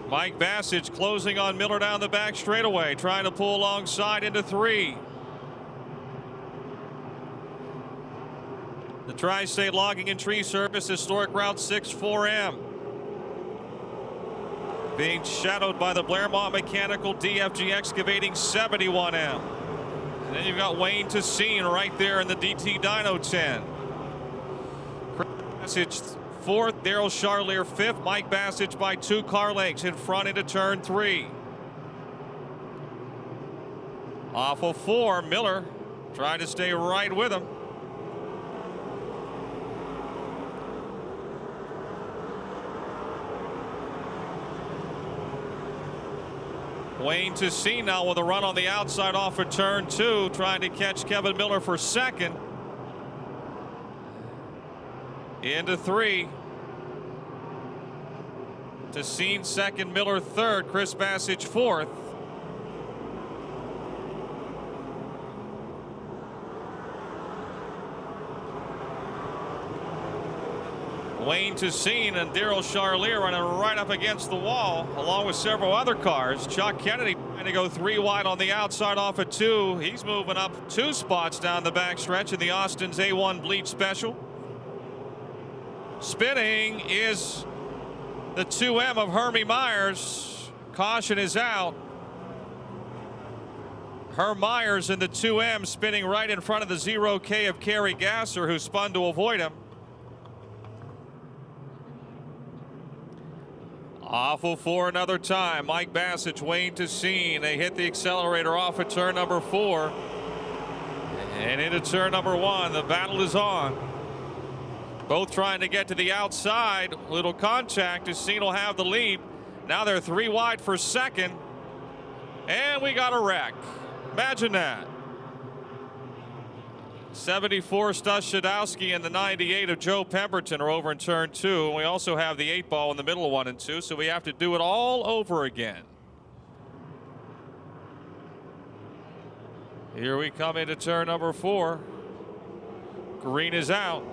Speaker 1: Mike Bassage closing on Miller down the back straightaway, trying to pull alongside into 3. The Tri-State Logging and Tree Service Historic Route 6-4M. Being shadowed by the Blairmont Mechanical DFG Excavating 71M. And then you've got Wayne Tessine right there in the DT Dyno 10. Chris Bassage fourth, Darryl Charlier fifth, Mike Bassage by 2 car lengths in front into turn 3. Off of 4, Miller trying to stay right with him. Wayne Tessine now with a run on the outside off of turn 2, trying to catch Kevin Miller for second. Into 3. Tessine second, Miller third, Chris Bassage fourth. Wayne Tessine and Daryl Charlier running right up against the wall, along with several other cars. Chuck Kennedy trying to go 3 wide on the outside off of 2. He's moving up 2 spots down the backstretch in the Austin's A1 Bleach Special. Spinning is the 2M of Hermie Myers. Caution is out. Herm Myers in the 2M spinning right in front of the 0K of Kerry Gasser, who spun to avoid him. Awful for another time. Mike Bassett, Wayne Tessine. They hit the accelerator off at turn number 4. And into turn number 1. The battle is on. Both trying to get to the outside. Little contact. Tessine will have the lead. Now they're 3 wide for second. And we got a wreck. Imagine that. 74 Stus Shadowski and the 98 of Joe Pemberton are over in turn 2. And we also have the 8 ball in the middle of 1 and 2, so we have to do it all over again. Here we come into turn number 4. Green is out.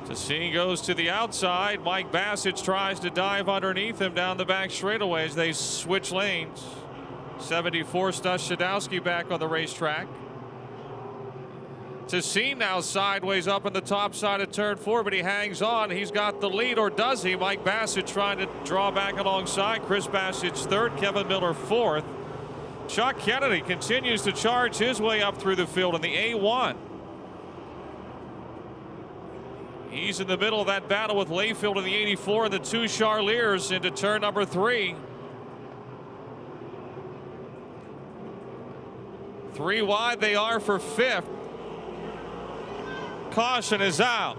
Speaker 1: Tessine goes to the outside. Mike Bassett tries to dive underneath him down the back straightaway as they switch lanes. 74 Stus Shadowski back on the racetrack. Tessine now sideways up in the top side of turn 4, but he hangs on. He's got the lead, or does he? Mike Bassett trying to draw back alongside. Chris Bassett's 3rd, Kevin Miller 4th. Chuck Kennedy continues to charge his way up through the field in the A1. He's in the middle of that battle with Layfield in the 84 and the 2 Charliers into turn number 3. 3 wide they are for 5th. Caution is out.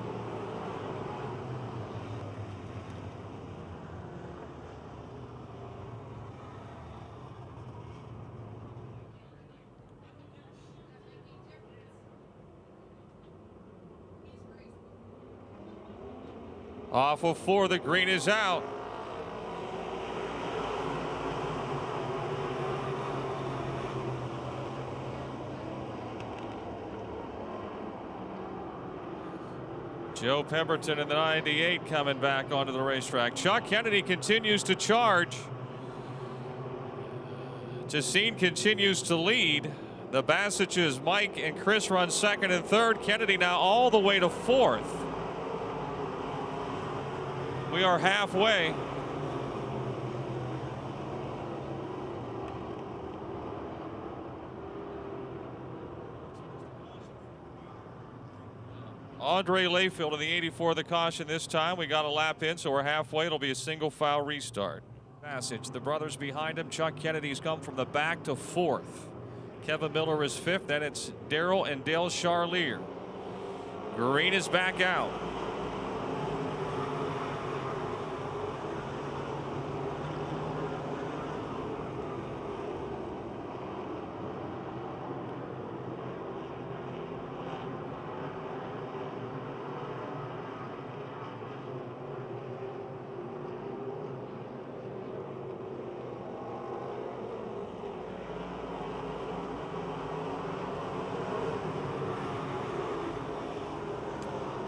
Speaker 1: Off of 4, the green is out. Joe Pemberton in the 98 coming back onto the racetrack. Chuck Kennedy continues to charge. Tessine continues to lead. The Bassetts, Mike and Chris run 2nd and 3rd. Kennedy now all the way to 4th. We are halfway. Andre Layfield in the 84, the caution this time. We got a lap in, so we're halfway. It'll be a single foul restart. Passage, the brothers behind him. Chuck Kennedy's come from the back to 4th. Kevin Miller is 5th. Then it's Daryl and Dale Charlier. Green is back out.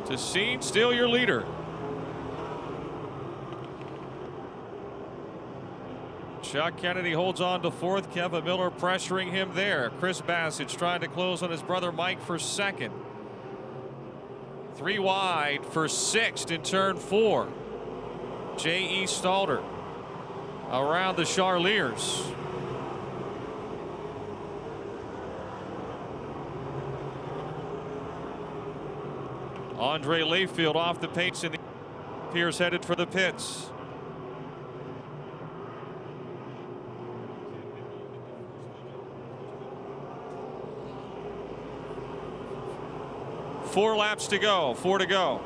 Speaker 1: Tessine still your leader. Chuck Kennedy holds on to 4th. Kevin Miller pressuring him there. Chris Bassett's trying to close on his brother Mike for 2nd. 3 wide for 6th in turn 4. J.E. Stalter around the Charliers. Andre Layfield off the pace in the Pierce headed for the pits. Four laps to go. 4 to go.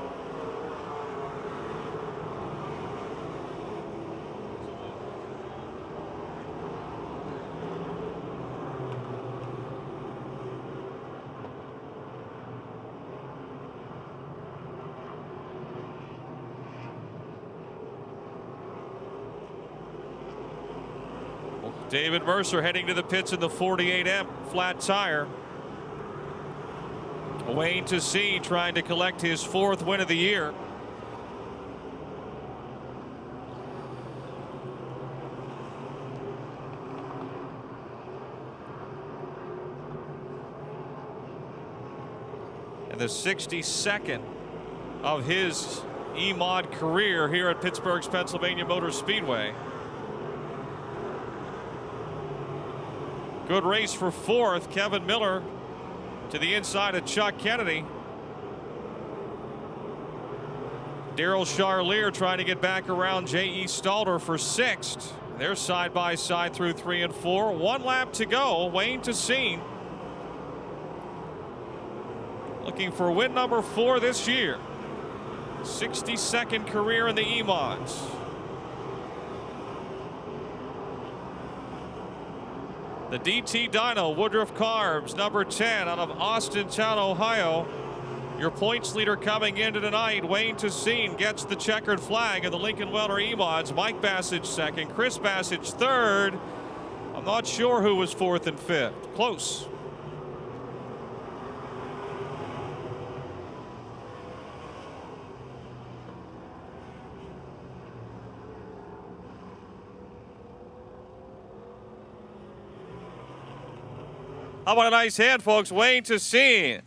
Speaker 1: David Mercer heading to the pits in the 48M flat tire. Wayne Tassine trying to collect his 4th win of the year. And the 62nd of his E-Mod career here at Pittsburgh's Pennsylvania Motor Speedway. Good race for 4th. Kevin Miller to the inside of Chuck Kennedy. Daryl Charlier trying to get back around J.E. Stalder for 6th. They're side by side through 3 and 4. 1 lap to go. Wayne Tassine looking for win number 4 this year. 62nd career in the E-Mods. The DT Dyno Woodruff Carbs, number 10 out of Austintown, Ohio. Your points leader coming into tonight. Wayne Tassine gets the checkered flag of the Lincoln Welter E-Mods. Mike Bassage 2nd, Chris Bassage 3rd. I'm not sure who was 4th and 5th. Close. How about a nice hand, folks? Wayne Tassine.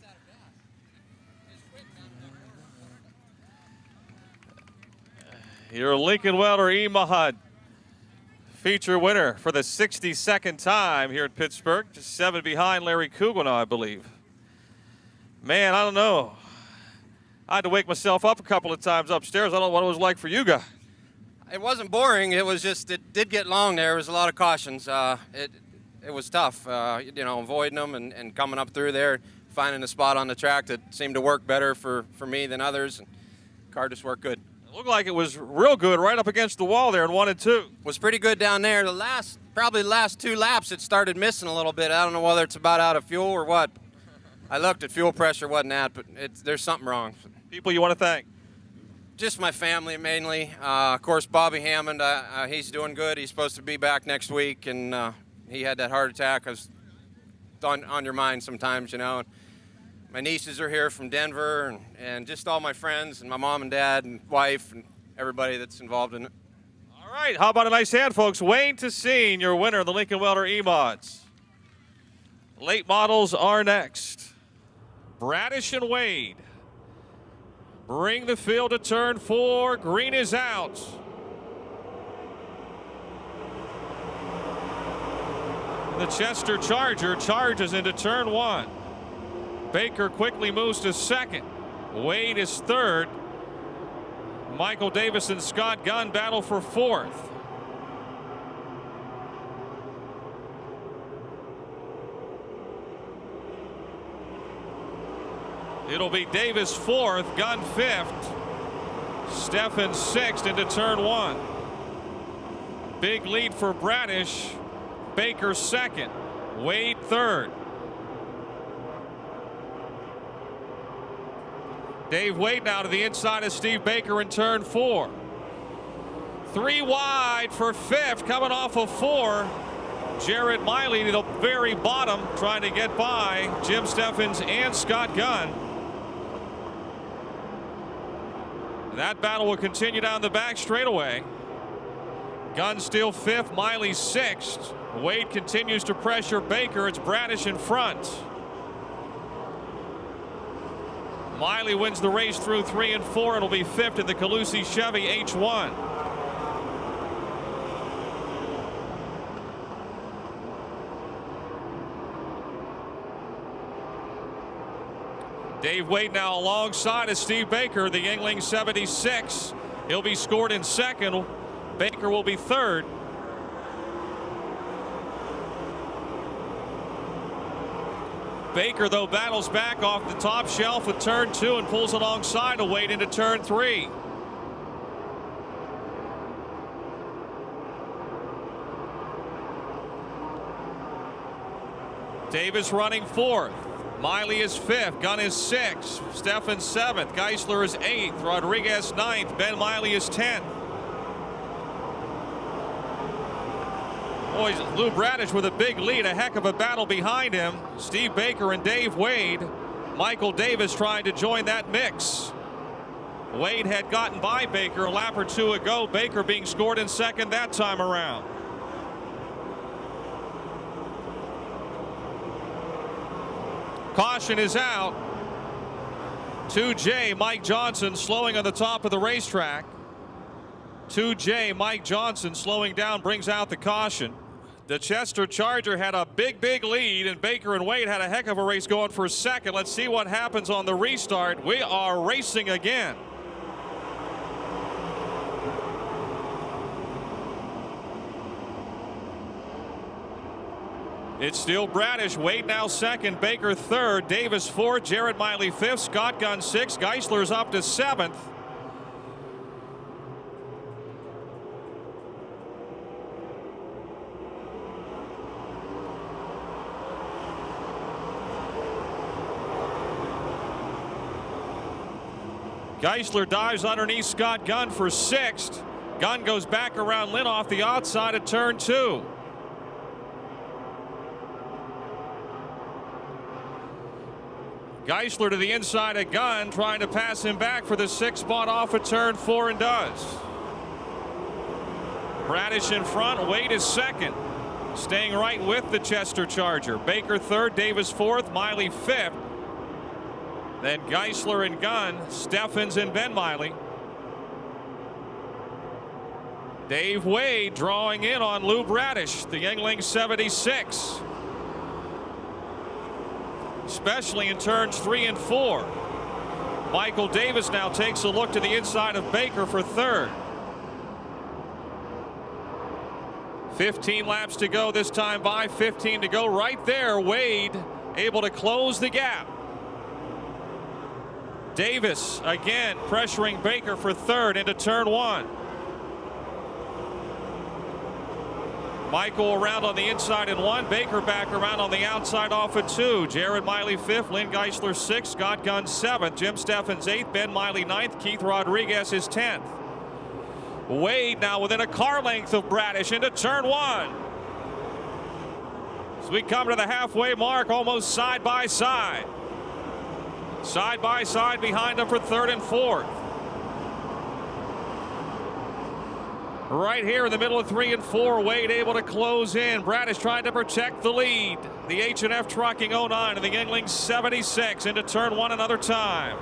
Speaker 1: Your Lincoln Welter E-Mod feature winner for the 62nd time here at Pittsburgh. Just 7 behind Larry Kugana, I believe. Man, I don't know. I had to wake myself up a couple of times upstairs. I don't know what it was like for you guys.
Speaker 4: It wasn't boring. It was just, it did get long there. There was a lot of cautions. It was tough, you know, avoiding them and coming up through there, finding a spot on the track that seemed to work better for me than others. And the car just worked good.
Speaker 1: It looked like it was real good right up against the wall there in 1 and 2.
Speaker 4: Was pretty good down there. Probably the last 2 laps, it started missing a little bit. I don't know whether it's about out of fuel or what. I looked at fuel pressure, wasn't that, but there's something wrong.
Speaker 1: People you want to thank?
Speaker 4: Just my family mainly. Of course, Bobby Hammond, he's doing good. He's supposed to be back next week, and he had that heart attack. I was on your mind sometimes, you know. My nieces are here from Denver, and just all my friends, and my mom and dad and wife and everybody that's involved in it.
Speaker 1: All right, how about a nice hand, folks? Wayne Tassine, your winner of the Lincoln Welter E-Mods. Late models are next. Bradish and Wade bring the field to turn 4. Green is out. The Chester Charger charges into turn 1. Baker quickly moves to 2nd. Wade is 3rd. Michael Davis and Scott Gunn battle for 4th. It'll be Davis 4th, Gunn 5th, Stephan 6th into turn 1. Big lead for Bradish. Baker 2nd, Wade 3rd. Dave Wade now to the inside of Steve Baker in turn 4. 3 wide for 5th, coming off of 4. Red Miley to the very bottom, trying to get by Jim Steffens and Scott Gunn. That battle will continue down the back straightaway. Gunn still 5th, Miley 6th. Wade continues to pressure Baker. It's Bradish in front. Miley wins the race through 3 and 4. It'll be 5th in the Calusi Chevy H1. Dave Wade now alongside of Steve Baker, the Yingling 76. He'll be scored in 2nd. Baker will be 3rd. Baker, though, battles back off the top shelf with turn 2 and pulls alongside of Wade into turn 3. Davis running 4th. Miley is 5th. Gunn is 6th. Steffens 7th. Geisler is 8th. Rodriguez 9th. Ben Miley is 10th. Boys, Lou Bradish with a big lead, a heck of a battle behind him. Steve Baker and Dave Wade. Michael Davis trying to join that mix. Wade had gotten by Baker a lap or two ago. Baker being scored in second that time around. Caution is out. 2J Mike Johnson slowing on the top of the racetrack. 2J Mike Johnson slowing down brings out the caution. The Chester Charger had a big lead, and Baker and Wade had a heck of a race going for second. Let's see what happens on the restart. We are racing again. It's still Bradish. Wade now second, Baker third, Davis fourth, Jared Miley fifth, Scott Gunn sixth, Geisler's up to seventh. Geisler dives underneath Scott Gunn for sixth. Gunn goes back around Lynn off the outside of turn two. Geisler to the inside of Gunn, trying to pass him back for the sixth spot off of turn four, and does. Bradish in front, Wade is second, staying right with the Chester Charger. Baker third, Davis fourth, Miley fifth. Then Geisler and Gunn, Steffens and Ben Miley. Dave Wade drawing in on Lou Bradish, the Yuengling 76. Especially in turns 3 and 4. Michael Davis now takes a look to the inside of Baker for third. 15 laps to go this time by, 15 to go. Right there, Wade able to close the gap. Davis again pressuring Baker for third into turn one. Michael around on the inside in one. Baker back around on the outside off of two. Jared Miley fifth. Lynn Geisler sixth. Scott Gunn seventh. Jim Steffens eighth. Ben Miley ninth. Keith Rodriguez is 10th. Wade now within a car length of Bradish into turn one. As we come to the halfway mark, almost side by side. Side by side behind them for third and fourth. Right here in the middle of 3 and 4, Wade able to close in. Bradish trying to protect the lead. The H&F Trucking 09 and the Yuengling 76 into turn one another time.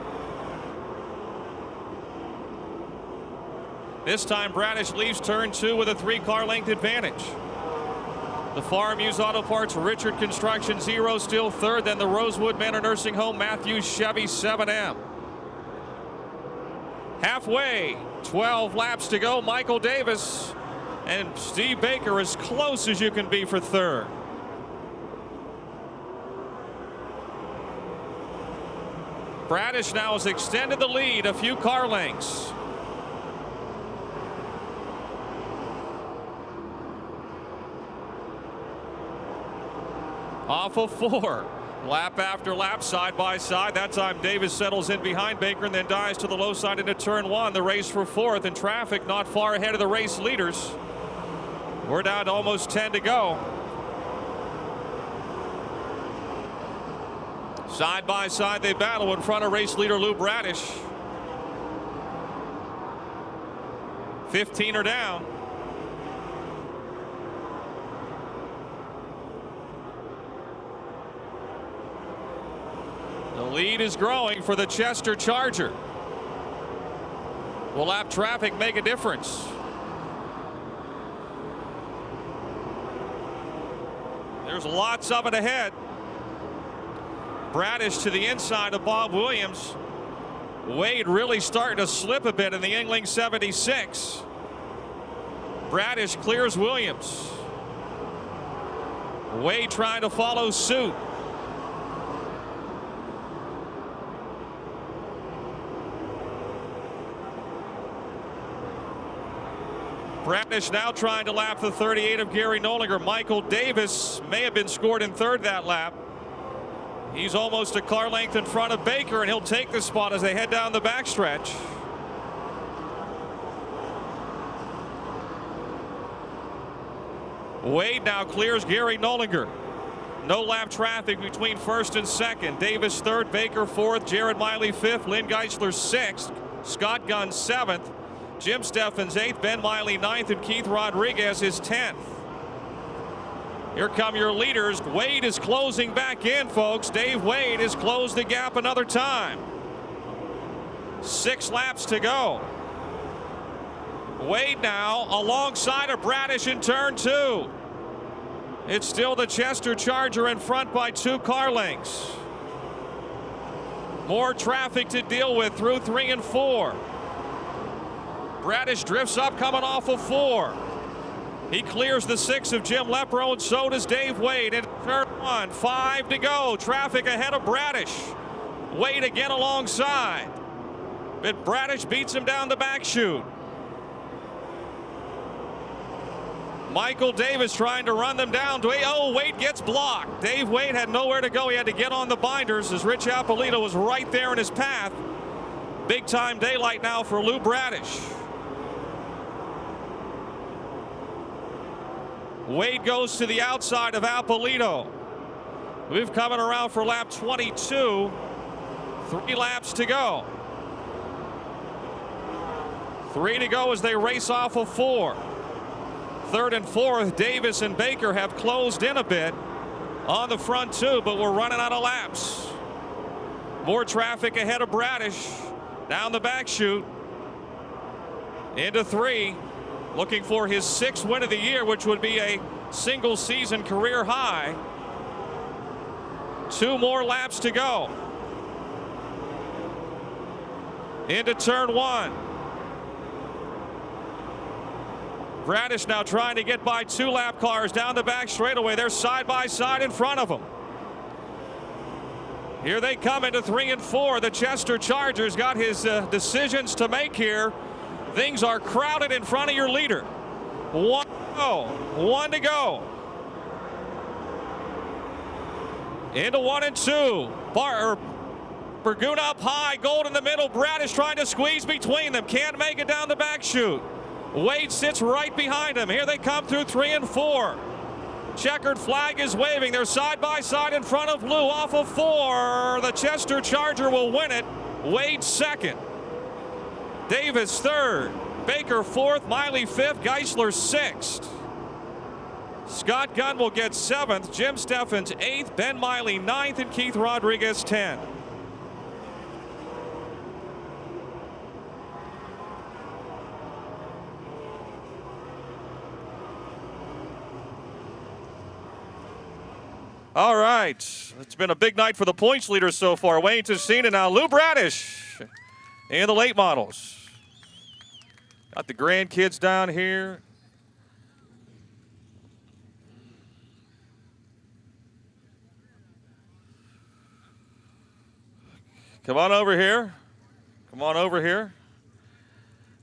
Speaker 1: This time Bradish leaves turn two with a 3-car length advantage. The Farm Used Auto Parts Richard Construction 0 still third. Then the Rosewood Manor Nursing Home Matthews Chevy 7M. Halfway, 12 laps to go. Michael Davis and Steve Baker as close as you can be for third. Bradish now has extended the lead a few car lengths. Off of 4. Lap after lap, side by side. That time Davis settles in behind Baker and then dives to the low side into turn one. The race for fourth, and traffic not far ahead of the race leaders. We're down to almost 10 to go. Side by side they battle in front of race leader Lou Bradish. 15 are down. The lead is growing for the Chester Charger. Will lap traffic make a difference? There's lots of it ahead. Bradish to the inside of Bob Williams. Wade really starting to slip a bit in the Yuengling 76. Bradish clears Williams. Wade trying to follow suit. Bradish now trying to lap the 38 of Gary Nolinger. Michael Davis may have been scored in third that lap. He's almost a car length in front of Baker, and he'll take the spot as they head down the backstretch. Wade now clears Gary Nollinger. No lap traffic between first and second. Davis third, Baker fourth, Jared Miley fifth, Lynn Geisler sixth, Scott Gunn seventh, Jim Steffens eighth, Ben Miley ninth, and Keith Rodriguez is 10th. Here come your leaders. Wade is closing back in, folks. Dave Wade has closed the gap another time. 6 laps to go. Wade now alongside of Bradish in turn 2. It's still the Chester Charger in front by 2 car lengths. More traffic to deal with through 3 and 4. Bradish drifts up coming off of 4. He clears the 6 of Jim Lepro, and so does Dave Wade. In turn 1, 5 to go. Traffic ahead of Bradish. Wade again alongside. But Bradish beats him down the back chute. Michael Davis trying to run them down. Oh, Wade gets blocked. Dave Wade had nowhere to go. He had to get on the binders as Rich Appolito was right there in his path. Big time daylight now for Lou Bradish. Wade goes to the outside of Appolito. We've coming around for lap 22. 3 laps to go. 3 to go as they race off of 4. Third and fourth, Davis and Baker have closed in a bit on the front 2, but we're running out of laps. More traffic ahead of Bradish. Down the back chute. Into 3. Looking for his 6th win of the year, which would be a single season career high. 2 more laps to go. Into turn 1. Bradish now trying to get by 2 lap cars down the back straightaway. They're side by side in front of him. Here they come into 3 and 4. The Chester Chargers got his decisions to make here. Things are crowded in front of your leader. 1 to go. 1 to go. Into 1 and 2. Burgoon up high. Gold in the middle. Bradish trying to squeeze between them. Can't make it down the back chute. Wade sits right behind him. Here they come through 3 and 4. Checkered flag is waving. They're side by side in front of Lou off of 4. The Chester Charger will win it. Wade second. Davis third. Baker fourth. Miley fifth. Geisler sixth. Scott Gunn will get 7th. Jim Steffens 8th. Ben Miley 9th. And Keith Rodriguez 10th. All right, it's been a big night for the points leaders so far. Wayne Tessina now, Lou Bradish and the late models. Got the grandkids down here. Come on over here. Come on over here.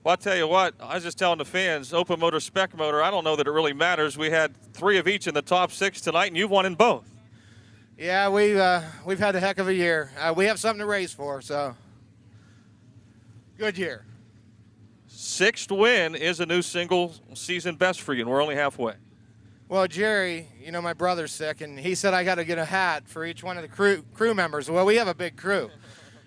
Speaker 1: Well, I'll tell you what, I was just telling the fans, open motor, spec motor, I don't know that it really matters. We had 3 of each in the top 6 tonight, and you've won in both.
Speaker 5: Yeah, we've had a heck of a year. We have something to race for, so good year.
Speaker 1: 6th win is a new single season best for you, and we're only halfway.
Speaker 5: Well, Jerry, you know, my brother's sick, and he said I got to get a hat for each one of the crew members. Well, we have a big crew,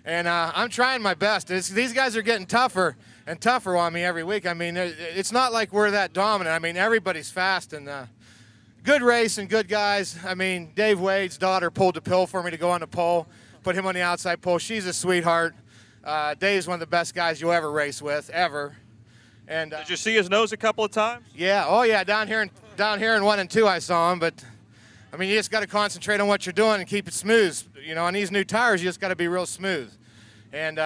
Speaker 5: and I'm trying my best. These guys are getting tougher and tougher on me every week. I mean, it's not like we're that dominant. I mean, everybody's fast and good race and good guys. I mean, Dave Wade's daughter pulled the pill for me to go on the pole, put him on the outside pole. She's a sweetheart. Dave's one of the best guys you'll ever race with, ever. And
Speaker 1: did you see his nose a couple of times?
Speaker 5: Yeah. Oh, yeah. Down here in 1 and 2, I saw him. But I mean, you just got to concentrate on what you're doing and keep it smooth. You know, on these new tires, you just got to be real smooth. And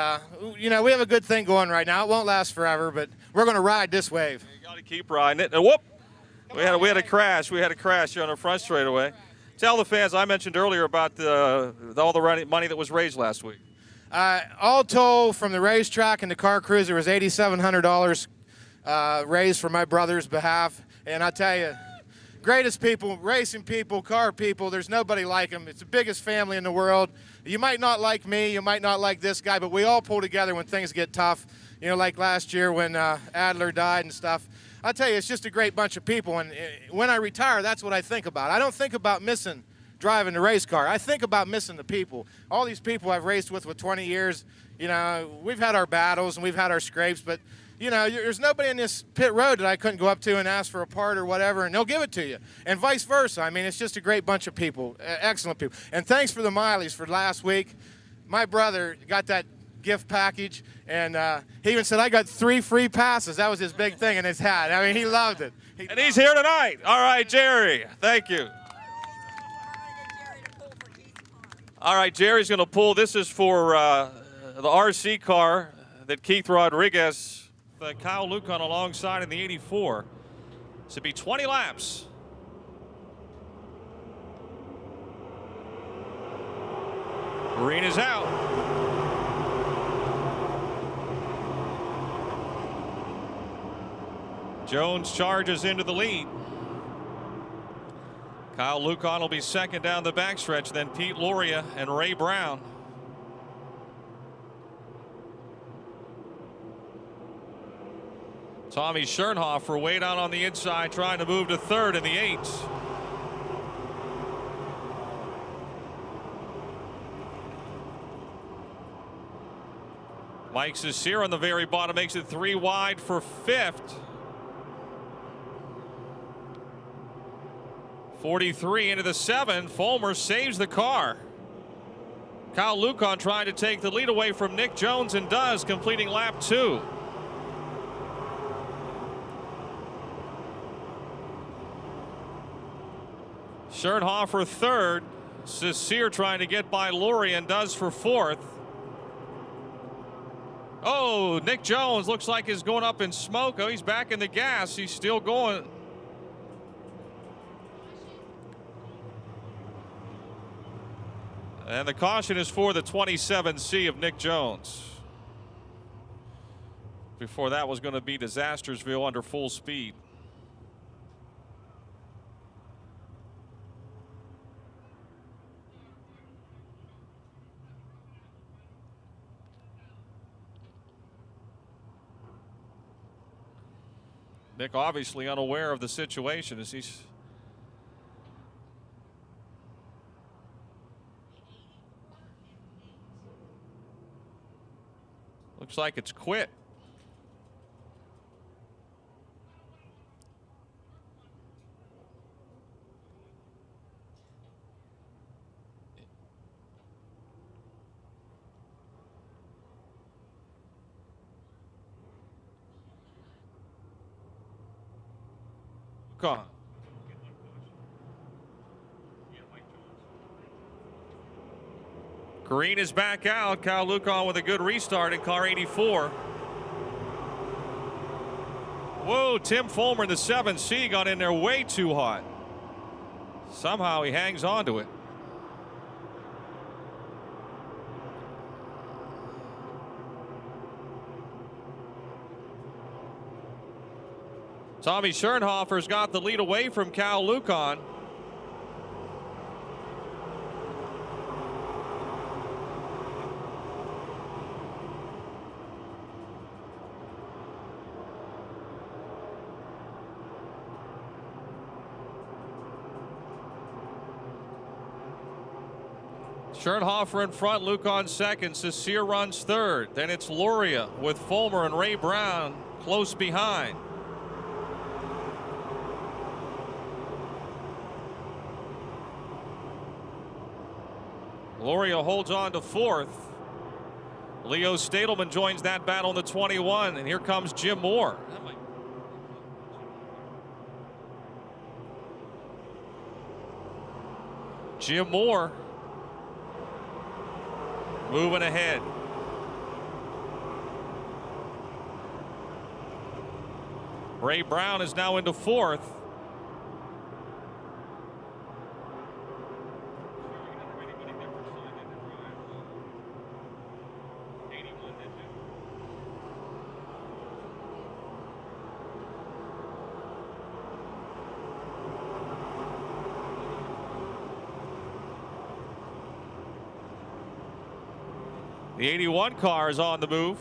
Speaker 5: you know, we have a good thing going right now. It won't last forever, but we're going to ride this wave.
Speaker 1: You got to keep riding it. And whoop! We had a crash. We had a crash here on the front straightaway. Tell the fans, I mentioned earlier about all the money that was raised last week.
Speaker 5: All told, from the racetrack and the car cruiser, was $8,700 raised for my brother's behalf. And I tell you, greatest people, racing people, car people, there's nobody like them. It's the biggest family in the world. You might not like me, you might not like this guy, but we all pull together when things get tough. you know, like last year when Adler died and stuff. I'll tell you, it's just a great bunch of people. And when I retire, that's what I think about. I don't think about missing driving the race car. I think about missing the people. All these people I've raced with 20 years, you know, we've had our battles and we've had our scrapes, but, you know, there's nobody in this pit road that I couldn't go up to and ask for a part or whatever, and they'll give it to you. And vice versa. I mean, it's just a great bunch of people, excellent people. And thanks for the Mileys for last week. My brother got that gift package, and he even said, I got 3 free passes. That was his big thing in his hat. I mean, he loved it.
Speaker 1: And he's here tonight. All right, Jerry. Thank you. All right, Jerry's going to pull. This is for the RC car that Keith Rodriguez, Kyle Lucan alongside in the 84. This will be 20 laps. Green is out. Jones charges into the lead. Kyle Lucan will be second down the backstretch, then Pete Loria and Ray Brown. Tommy Schernhofer way down on the inside, trying to move to third in the 8s. Mike Cesare on the very bottom makes it 3 wide for 5th. 43 into the 7. Fulmer saves the car. Kyle Lucan trying to take the lead away from Nick Jones and does, completing lap 2. Schernhofer third. Cesare trying to get by Laurie and does for 4th. Oh, Nick Jones looks like he's going up in smoke. Oh, he's back in the gas. He's still going. And the caution is for the 27C of Nick Jones. Before that was going to be Disastersville under full speed. Nick obviously unaware of the situation as he's looks like it's quit. Gone. Green is back out. Kyle Lucan with a good restart in car 84. Whoa, Tim Fulmer in the 7C got in there way too hot. Somehow he hangs on to it. Tommy Schernhofer's got the lead away from Kyle Lucan. Schernhofer in front, Lucan second, Cesare runs third. Then it's Loria with Fulmer and Ray Brown close behind. Loria holds on to 4th. Leo Stadelman joins that battle in the 21, and here comes Jim Moore. Jim Moore moving ahead. Ray Brown is now into 4th. The 81 car is on the move.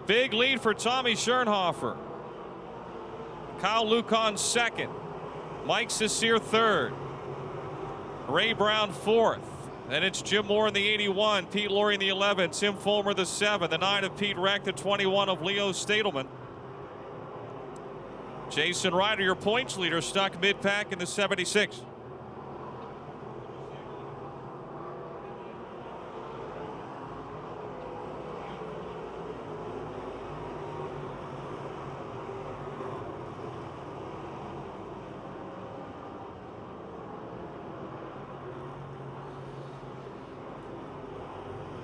Speaker 1: Big lead for Tommy Schernhofer. Kyle Lucan second. Mike Cecere third. Ray Brown fourth. Then it's Jim Moore in the 81, Pete Laurie in the 11, Tim Fulmer the 7, the 9 of Pete Reck, the 21 of Leo Stadelman. Jason Ryder, your points leader, stuck mid-pack in the 76.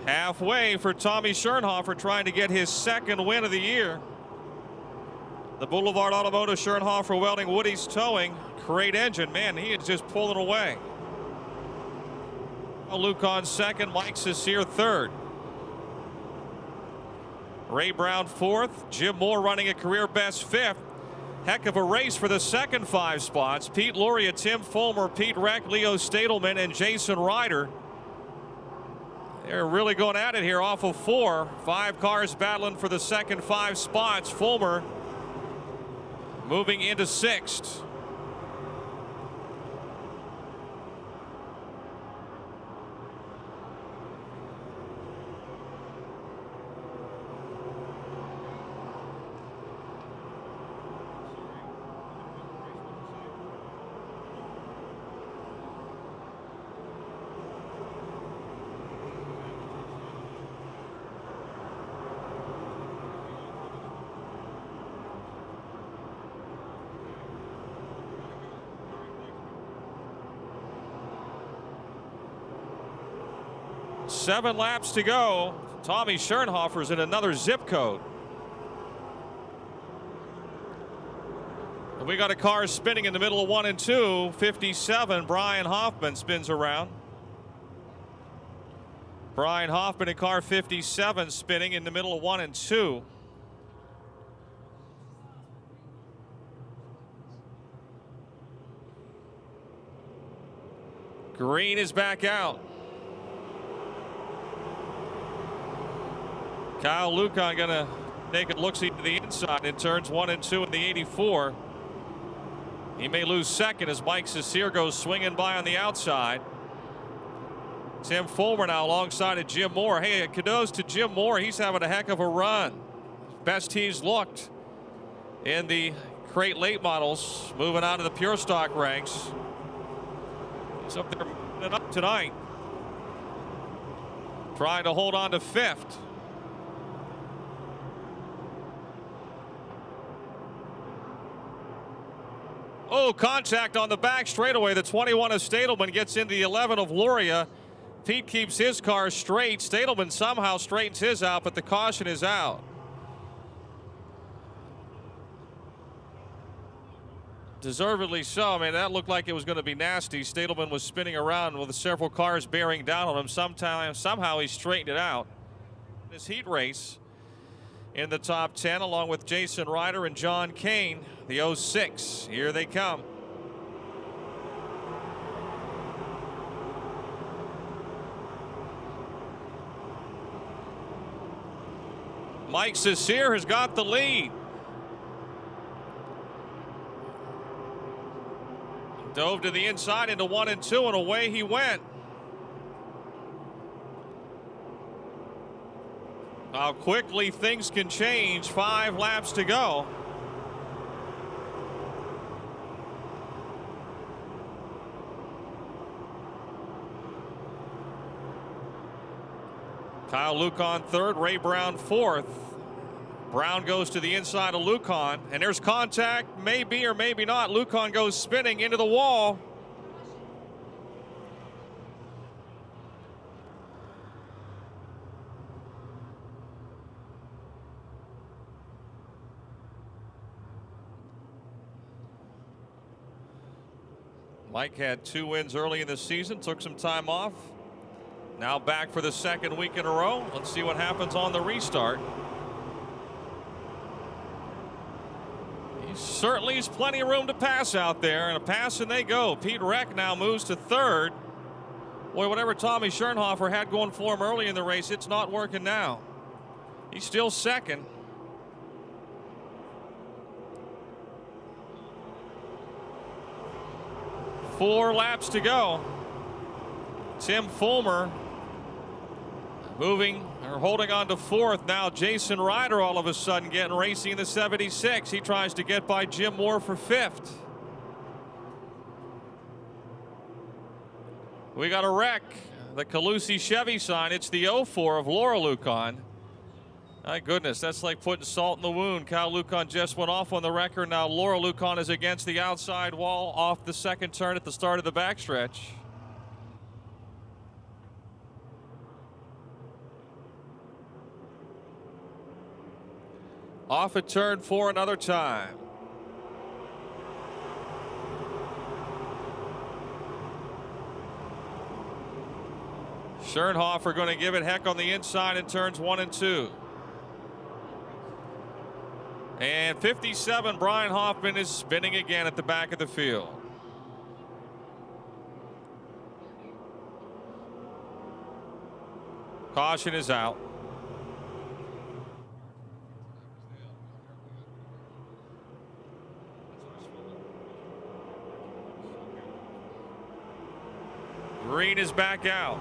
Speaker 1: Halfway for Tommy Schernhofer, trying to get his second win of the year. The Boulevard Automotive Schernhofer Welding Woody's Towing Crate Engine. Man, he is just pulling away. Lucan second, Mike Cecere third. Ray Brown fourth, Jim Moore running a career best fifth. Heck of a race for the second 5 spots. Pete Laurie, Tim Fulmer, Pete Reck, Leo Stadelman, and Jason Ryder. They're really going at it here off of 4. 5 cars battling for the second 5 spots. Fulmer moving into 6th. Seven laps to go. Tommy Schernhofer's in another zip code. We got a car spinning in the middle of 1 and 2. 57, Brian Hoffman spins around. Brian Hoffman in car 57 spinning in the middle of 1 and 2. Green is back out. Kyle Lucan gonna take a look-see to the inside in turns 1 and 2 in the 84. He may lose second as Mike Cecere goes swinging by on the outside. Tim Fulmer now alongside of Jim Moore. Hey, kudos to Jim Moore. He's having a heck of a run. Best he's looked in the crate late models, moving out of the pure stock ranks. He's up there moving up tonight, trying to hold on to 5th. Oh, contact on the back straightaway. The 21 of Stadelman gets into the 11 of Luria. Pete keeps his car straight. Stadelman somehow straightens his out, but the caution is out. Deservedly so. I mean, that looked like it was going to be nasty. Stadelman was spinning around with several cars bearing down on him. Somehow he straightened it out. This heat race in the top 10 along with Jason Ryder and John Kane, the 06. Here they come. Mike Cecere has got the lead. Dove to the inside into 1 and 2, and away he went. How quickly things can change. 5 laps to go. Kyle Lucan third, Ray Brown fourth. Brown goes to the inside of Lucan, and there's contact, maybe or maybe not. Lucan goes spinning into the wall. Mike had 2 wins early in the season, took some time off. Now back for the second week in a row. Let's see what happens on the restart. He certainly has plenty of room to pass out there, and a pass and they go. Pete Reck now moves to 3rd. Boy, whatever Tommy Schernhofer had going for him early in the race, it's not working now. He's still 2nd. 4 laps to go. Tim Fulmer moving or holding on to 4th. Now Jason Ryder all of a sudden getting racing in the 76. He tries to get by Jim Moore for 5th. We got a wreck. The Calusi Chevy sign. It's the 04 of Laura Lucon. My goodness, that's like putting salt in the wound. Cal Lucon just went off on the record. Now Laura Lucon is against the outside wall off the second turn at the start of the backstretch. Off at turn 4 another time. Schernhofer going to give it heck on the inside in turns 1 and 2. And 57, Brian Hoffman is spinning again at the back of the field. Caution is out. Green is back out.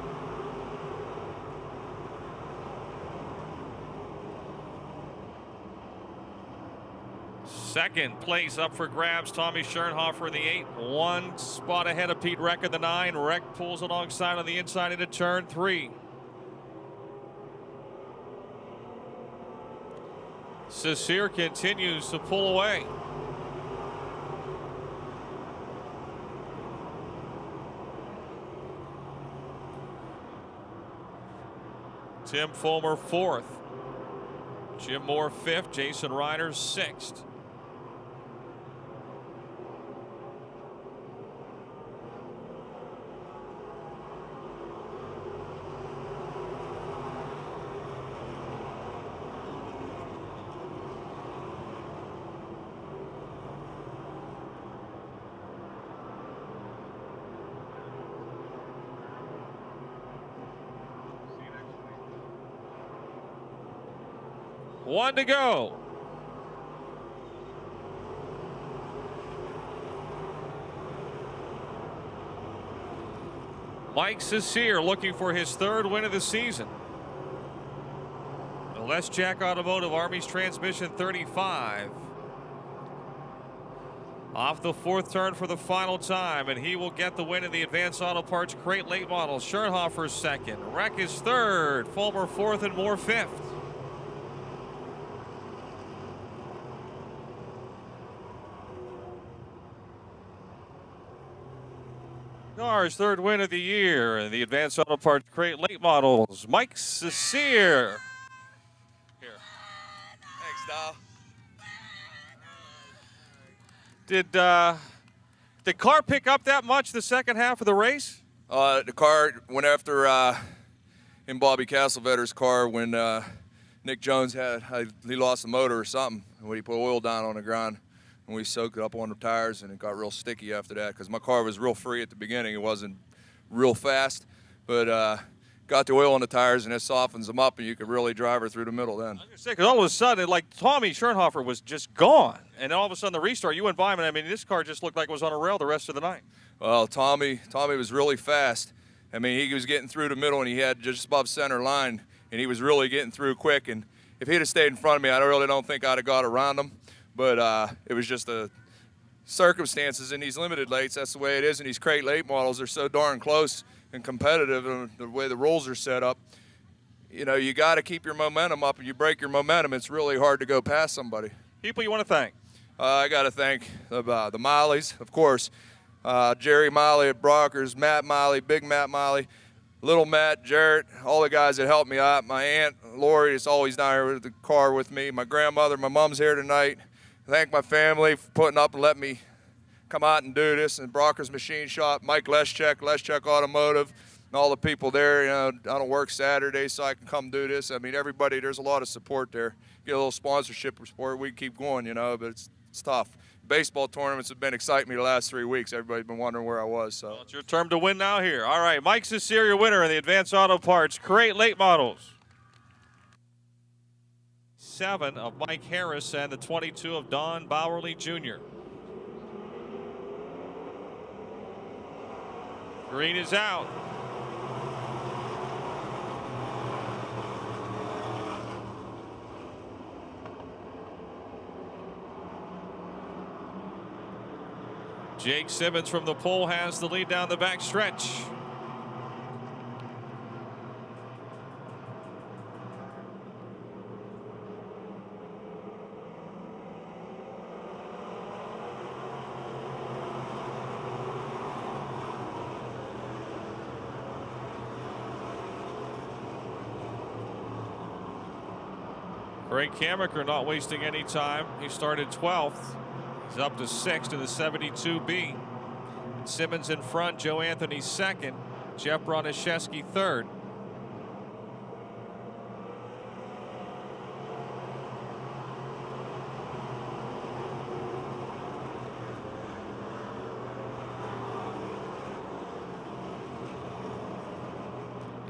Speaker 1: Second place up for grabs. Tommy Schernhofer in the 8, 1 spot ahead of Pete Reck in the 9. Reck pulls alongside on the inside into turn 3. Cesare continues to pull away. Tim Fulmer 4th. Jim Moore 5th. Jason Ryder 6th. One to go. Mike Cesare looking for his 3rd win of the season. The Les Jack Automotive Army's transmission 35. Off the 4th turn for the final time, and he will get the win in the Advanced Auto Parts Crate Late Model. Schernhofer 2nd. Reck is 3rd. Fulmer 4th and Moore 5th. Car's 3rd win of the year in the Advanced Auto Parts Crate Late Models. Mike Cesare. Here.
Speaker 6: Thanks, Doll.
Speaker 1: Did the car pick up that much the second half of the race?
Speaker 6: The car went after in Bobby Castlevetter's car when Nick Jones he lost the motor or something when he put oil down on the ground. And we soaked it up on the tires, and it got real sticky after that because my car was real free at the beginning. It wasn't real fast, but got the oil on the tires, and it softens them up, and you could really drive her through the middle then.
Speaker 1: I was going to say, because all of a sudden, like Tommy Schernhofer was just gone. And then all of a sudden, the restart, you went by him, and I mean, this car just looked like it was on a rail the rest of the night.
Speaker 6: Well, Tommy was really fast. I mean, he was getting through the middle, and he had just above center line, and he was really getting through quick. And if he'd have stayed in front of me, I really don't think I'd have got around him. But it was just the circumstances in these limited lates. That's the way it is in these crate late models. They're so darn close and competitive, and the way the rules are set up. You know, you got to keep your momentum up. If you break your momentum, it's really hard to go past somebody.
Speaker 1: People you want to thank?
Speaker 6: I got to thank the Mileys, of course. Jerry Miley at Brockers, Matt Miley, Big Matt Miley, Little Matt, Jarrett, all the guys that helped me out. My aunt, Lori, is always down here with the car with me. My grandmother, my mom's here tonight. Thank my family for putting up and letting me come out and do this. And Brockers Machine Shop, Mike Leschek Automotive, and all the people there. You know, I don't work Saturdays, so I can come do this. I mean, everybody, there's a lot of support there. Get a little sponsorship support, we keep going, you know, but it's tough. Baseball tournaments have been exciting me the last 3 weeks. Everybody's been wondering where I was. So
Speaker 1: well, it's your turn to win now here. All right, Mike Cesare, your winner in the Advanced Auto Parts Crate Late Models. 7 of Mike Harris and the 22 of Don Bowerly Jr. Green is out. Jake Simmons from the pole has the lead down the back stretch. Craig Kamaker not wasting any time. He started 12th. He's up to 6th in the 72B. Simmons in front, Joe Anthony second, Jeff Broniszewski third.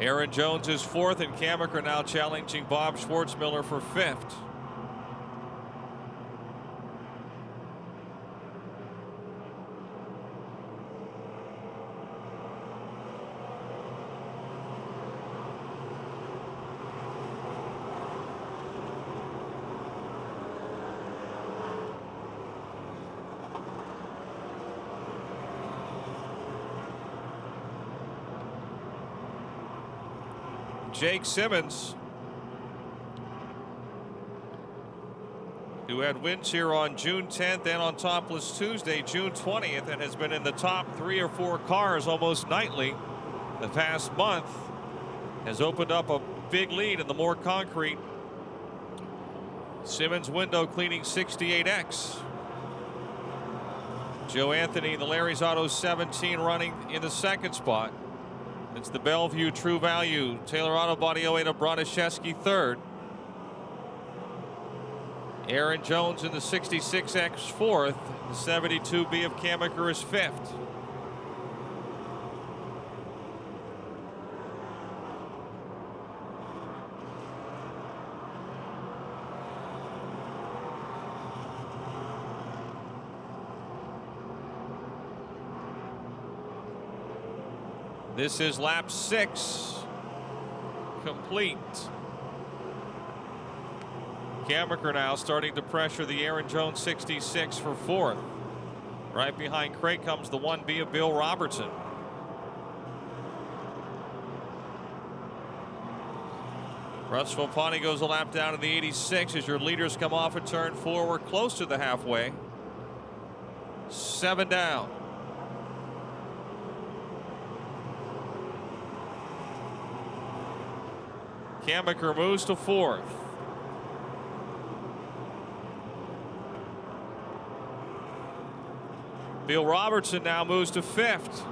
Speaker 1: Aaron Jones is fourth, and Kamaker now challenging Bob Schwartzmiller for fifth. Jake Simmons, who had wins here on June 10th and on Topless Tuesday, June 20th, and has been in the top 3 or 4 cars almost nightly the past month, has opened up a big lead in the more concrete Simmons window cleaning 68X. Joe Anthony, the Larry's Auto 17, running in the second spot. It's the Bellevue True Value Taylor Auto Body 08 of Broniszewski third. Aaron Jones in the 66X fourth. The 72B of Kamaker is fifth. This is lap 6 complete. Kamaker now starting to pressure the Aaron Jones 66 for fourth. Right behind Craig comes the 1B of Bill Robertson. Russ Vopani goes a lap down in the 86 as your leaders come off at turn 4. We're close to the halfway. 7 down. Kamaker moves to fourth. Bill Robertson now moves to fifth.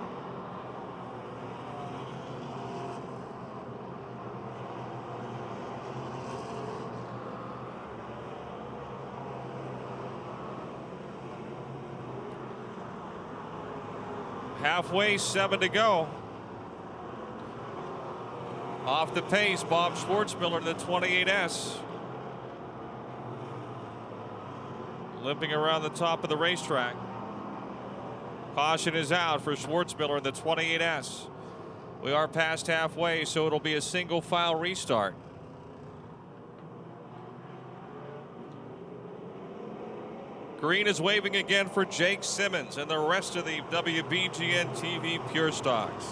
Speaker 1: Halfway, 7 to go. Off the pace, Bob Schwartzmiller in the 28S. Limping around the top of the racetrack. Caution is out for Schwartzmiller in the 28S. We are past halfway, so it'll be a single file restart. Green is waving again for Jake Simmons and the rest of the WBGN TV Pure Stocks.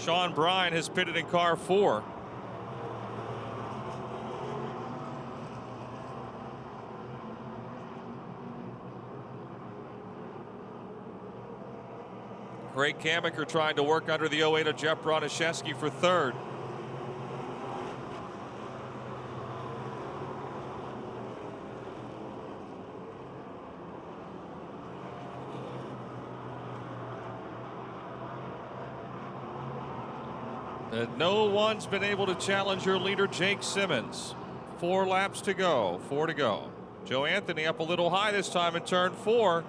Speaker 1: Sean Bryan has pitted in car 4. Craig Kamaker trying to work under the 08 of Jeff Broniszewski for third. No one's been able to challenge your leader, Jake Simmons. 4 laps to go, 4 to go. Joe Anthony up a little high this time in turn 4.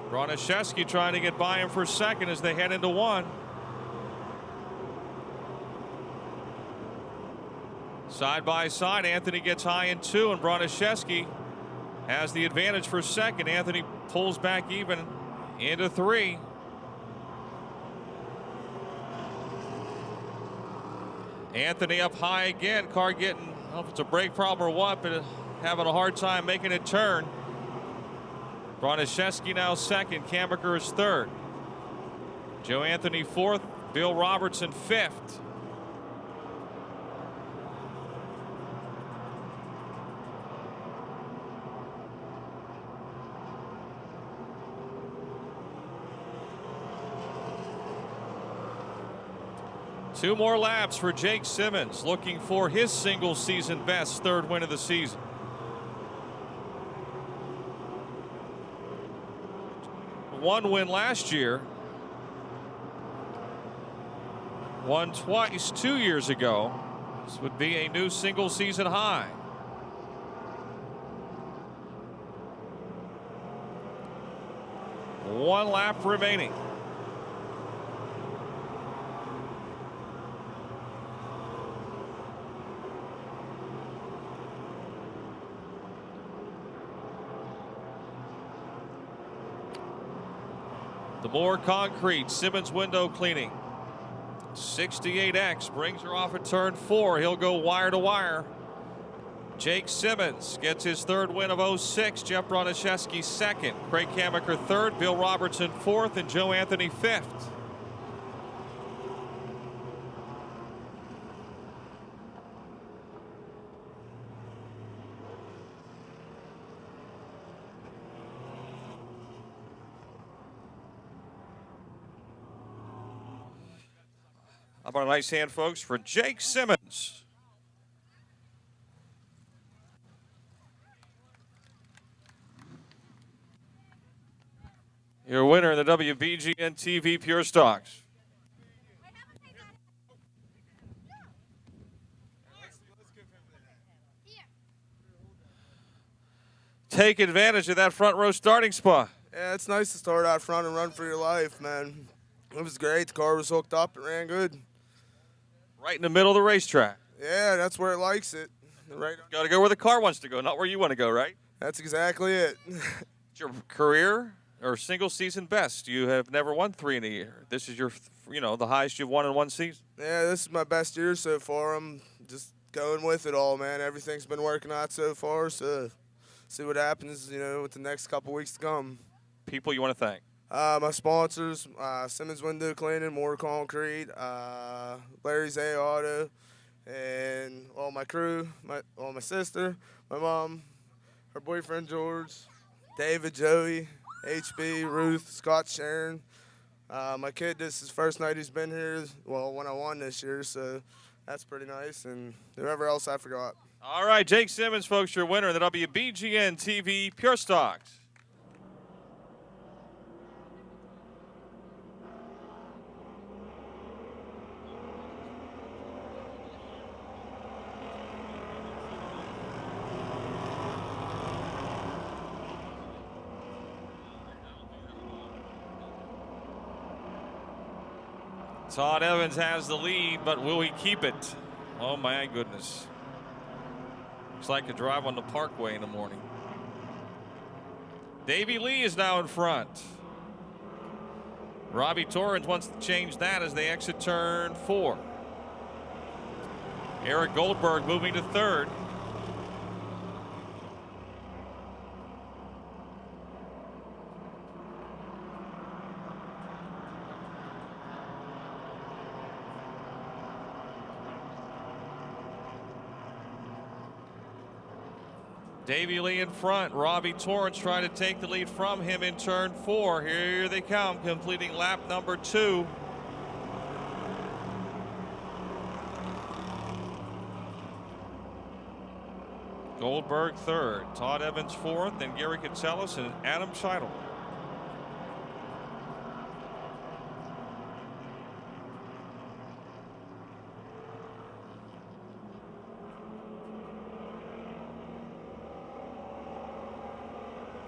Speaker 1: Broniszewski trying to get by him for second as they head into 1. Side by side, Anthony gets high in 2, and Broniszewski has the advantage for second. Anthony pulls back even into 3. Anthony up high again. Car getting, I don't know if it's a brake problem or what, but having a hard time making it turn. Broniszewski now second. Kammaker is third. Joe Anthony fourth. Bill Robertson fifth. Two more laps for Jake Simmons, looking for his single season best 3rd win of the season. One win last year. Won twice 2 years ago. This would be a new single season high. One lap remaining. The more concrete, Simmons window cleaning. 68X brings her off at turn 4. He'll go wire to wire. Jake Simmons gets his 3rd win of 06. Jeff Broniszewski 2nd. Craig Kammaker 3rd. Bill Robertson 4th. And Joe Anthony 5th. How about a nice hand, folks, for Jake Simmons. Your winner in the WBGN TV Pure Stocks. Take advantage of that front row starting spot.
Speaker 7: Yeah, it's nice to start out front and run for your life, man. It was great. The car was hooked up. It ran good.
Speaker 1: Right in the middle of the racetrack.
Speaker 7: Yeah, that's where it likes it. Right.
Speaker 1: Got to go where the car wants to go, not where you want to go, right?
Speaker 7: That's exactly it.
Speaker 1: It's your career or single season best. You have never won 3 in a year. This is your, the highest you've won in one season.
Speaker 7: Yeah, this is my best year so far. I'm just going with it all, man. Everything's been working out so far, so see what happens, with the next couple weeks to come.
Speaker 1: People you want to thank?
Speaker 7: My sponsors, Simmons Window Cleaning, More Concrete, Larry's A Auto, and all my crew, my sister, my mom, her boyfriend George, David, Joey, HB, Ruth, Scott, Sharon. My kid, this is his first night he's been here, when I won this year, so that's pretty nice, and whoever else I forgot.
Speaker 1: All right, Jake Simmons, folks, your winner in the WBGN TV Pure Stocks. Todd Evans has the lead, but will he keep it? Oh, my goodness. Looks like a drive on the Parkway in the morning. Davey Lee is now in front. Robbie Torrens wants to change that as they exit turn 4. Eric Goldberg moving to 3rd. Davey Lee in front. Robbie Torrens trying to take the lead from him in turn 4. Here they come, completing lap number 2. Goldberg 3rd. Todd Evans 4th. Then Gary Katselis and Adam Scheidel.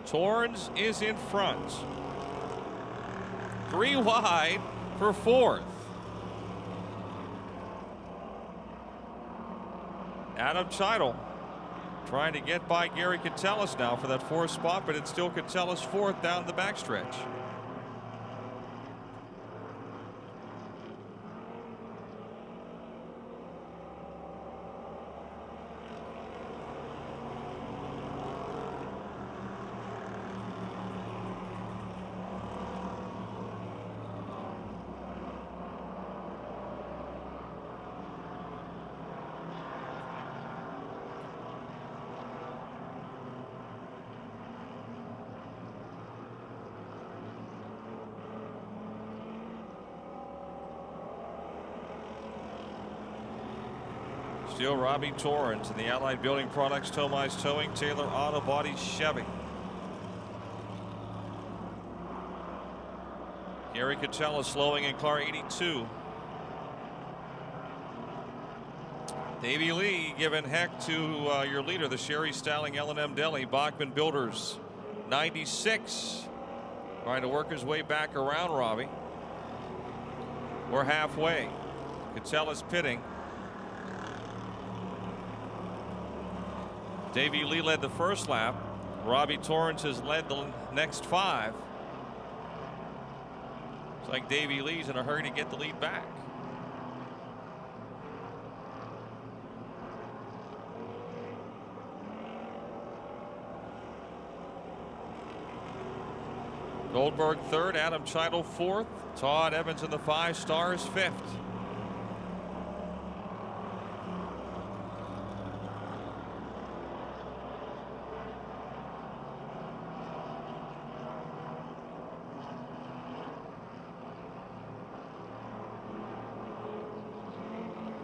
Speaker 1: Torrens is in front. 3 wide for 4th. Adam Cheidel trying to get by Gary Catellus now for that 4th spot, but it's still Catellus 4th down the backstretch. Still Robbie Torrens and the Allied Building Products, Tomize Towing, Taylor Auto Body, Chevy. Gary Catella slowing in car 82. Davey Lee giving heck to your leader, the Sherry Styling L&M Deli, Bachman Builders, 96. Trying to work his way back around Robbie. We're halfway. Catella's pitting. Davey Lee led the first lap. Robbie Torrens has led the next 5. It's like Davey Lee's in a hurry to get the lead back. Goldberg 3rd, Adam Cheidel 4th, Todd Evans in the 5 stars 5th.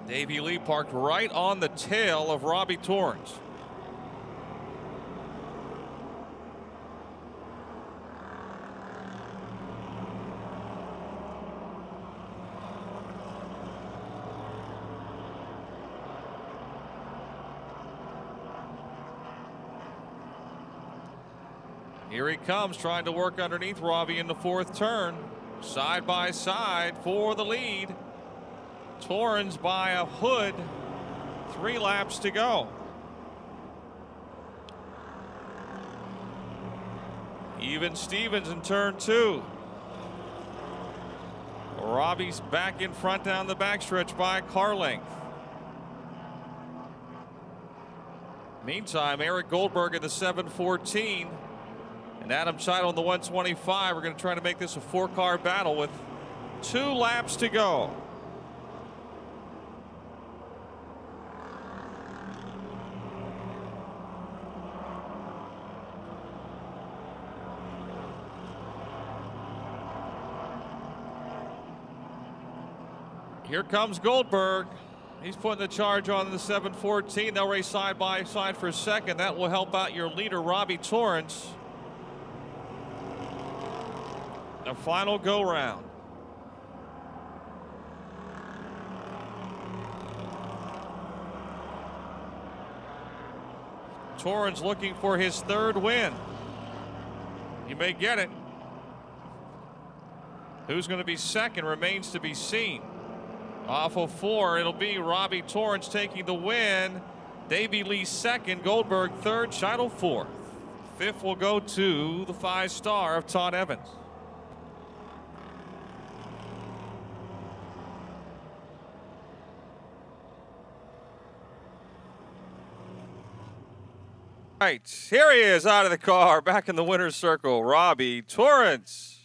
Speaker 1: Davey Lee parked right on the tail of Robbie Torrens. Here he comes, trying to work underneath Robbie in the 4th turn. Side by side for the lead. Torrens by a hood. 3 laps to go. Even Stevens in turn 2. Robbie's back in front down the backstretch by a car length. Meantime, Eric Goldberg in the 714 and Adam Cheidel in the 125. We're going to try to make this a 4-car battle with 2 laps to go. Here comes Goldberg. He's putting the charge on the 714. They'll race side by side for 2nd. That will help out your leader, Robbie Torrens. The final go round. Torrens looking for his 3rd win. He may get it. Who's going to be 2nd remains to be seen. Off of 4, it'll be Robbie Torrens taking the win. Davey Lee 2nd, Goldberg 3rd, Cheidel 4th. 5th will go to the 5-star of Todd Evans. All right, here he is out of the car, back in the winner's circle, Robbie Torrens.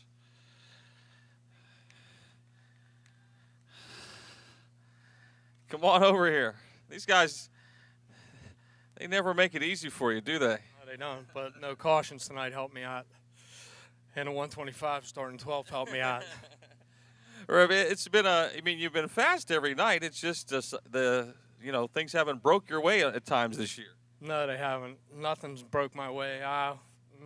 Speaker 1: Come on over here. These guys, they never make it easy for you, do they?
Speaker 8: No, they don't, but no cautions tonight helped me out. And a 125 starting 12th helped me out.
Speaker 1: It's been you've been fast every night. It's just things haven't broke your way at times this year.
Speaker 8: No, they haven't. Nothing's broke my way. I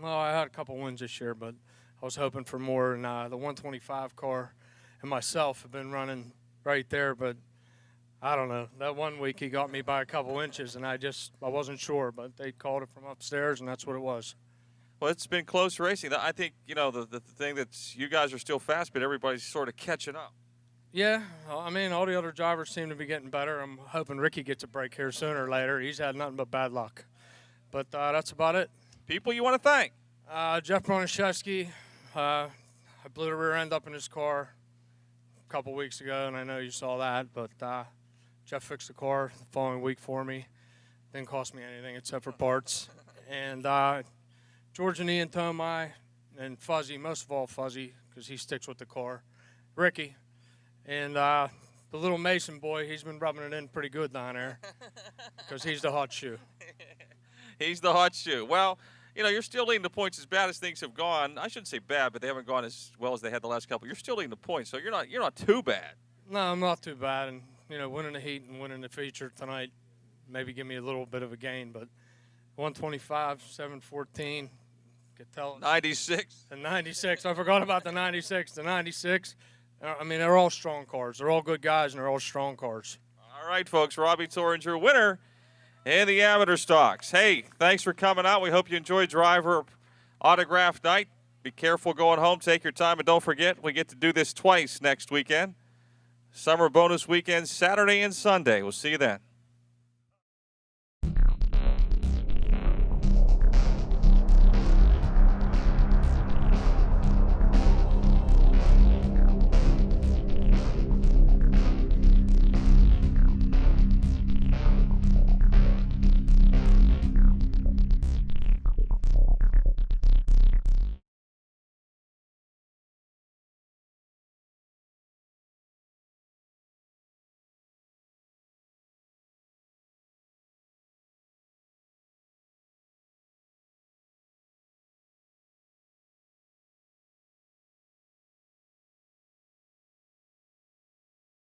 Speaker 8: had a couple wins this year, but I was hoping for more. And the 125 car and myself have been running right there, but I don't know. That one week he got me by a couple inches, and I wasn't sure, but they called it from upstairs, and that's what it was.
Speaker 1: Well, it's been close racing. I think, you know, the thing that's you guys are still fast, but everybody's sort of catching up.
Speaker 8: Yeah, I mean, all the other drivers seem to be getting better. I'm hoping Ricky gets a break here sooner or later. He's had nothing but bad luck. But that's about it.
Speaker 1: People you want to thank?
Speaker 8: Jeff Bronaszewski. I blew the rear end up in his car a couple weeks ago, and I know you saw that. But Jeff fixed the car the following week for me. Didn't cost me anything except for parts. And George and Ian Tomei, and Fuzzy, most of all Fuzzy, because he sticks with the car. Ricky. And the little Mason boy, he's been rubbing it in pretty good down there because he's the hot shoe.
Speaker 1: He's the hot shoe. Well, you know, you're still leading the points as bad as things have gone. I shouldn't say bad, but they haven't gone as well as they had the last couple. You're still leading the points, so you're not too bad.
Speaker 8: No, I'm not too bad. And, you know, winning the heat and winning the feature tonight maybe give me a little bit of a gain. But 125, 714, could tell.
Speaker 1: 96.
Speaker 8: The 96. I forgot about the 96. The 96. I mean, they're all strong cars. They're all good guys, and they're all strong cars.
Speaker 1: All right, folks. Robbie Torringer, winner in the amateur stocks. Hey, thanks for coming out. We hope you enjoyed driver autograph night. Be careful going home. Take your time, and don't forget, we get to do this twice next weekend. Summer bonus weekend, Saturday and Sunday. We'll see you then.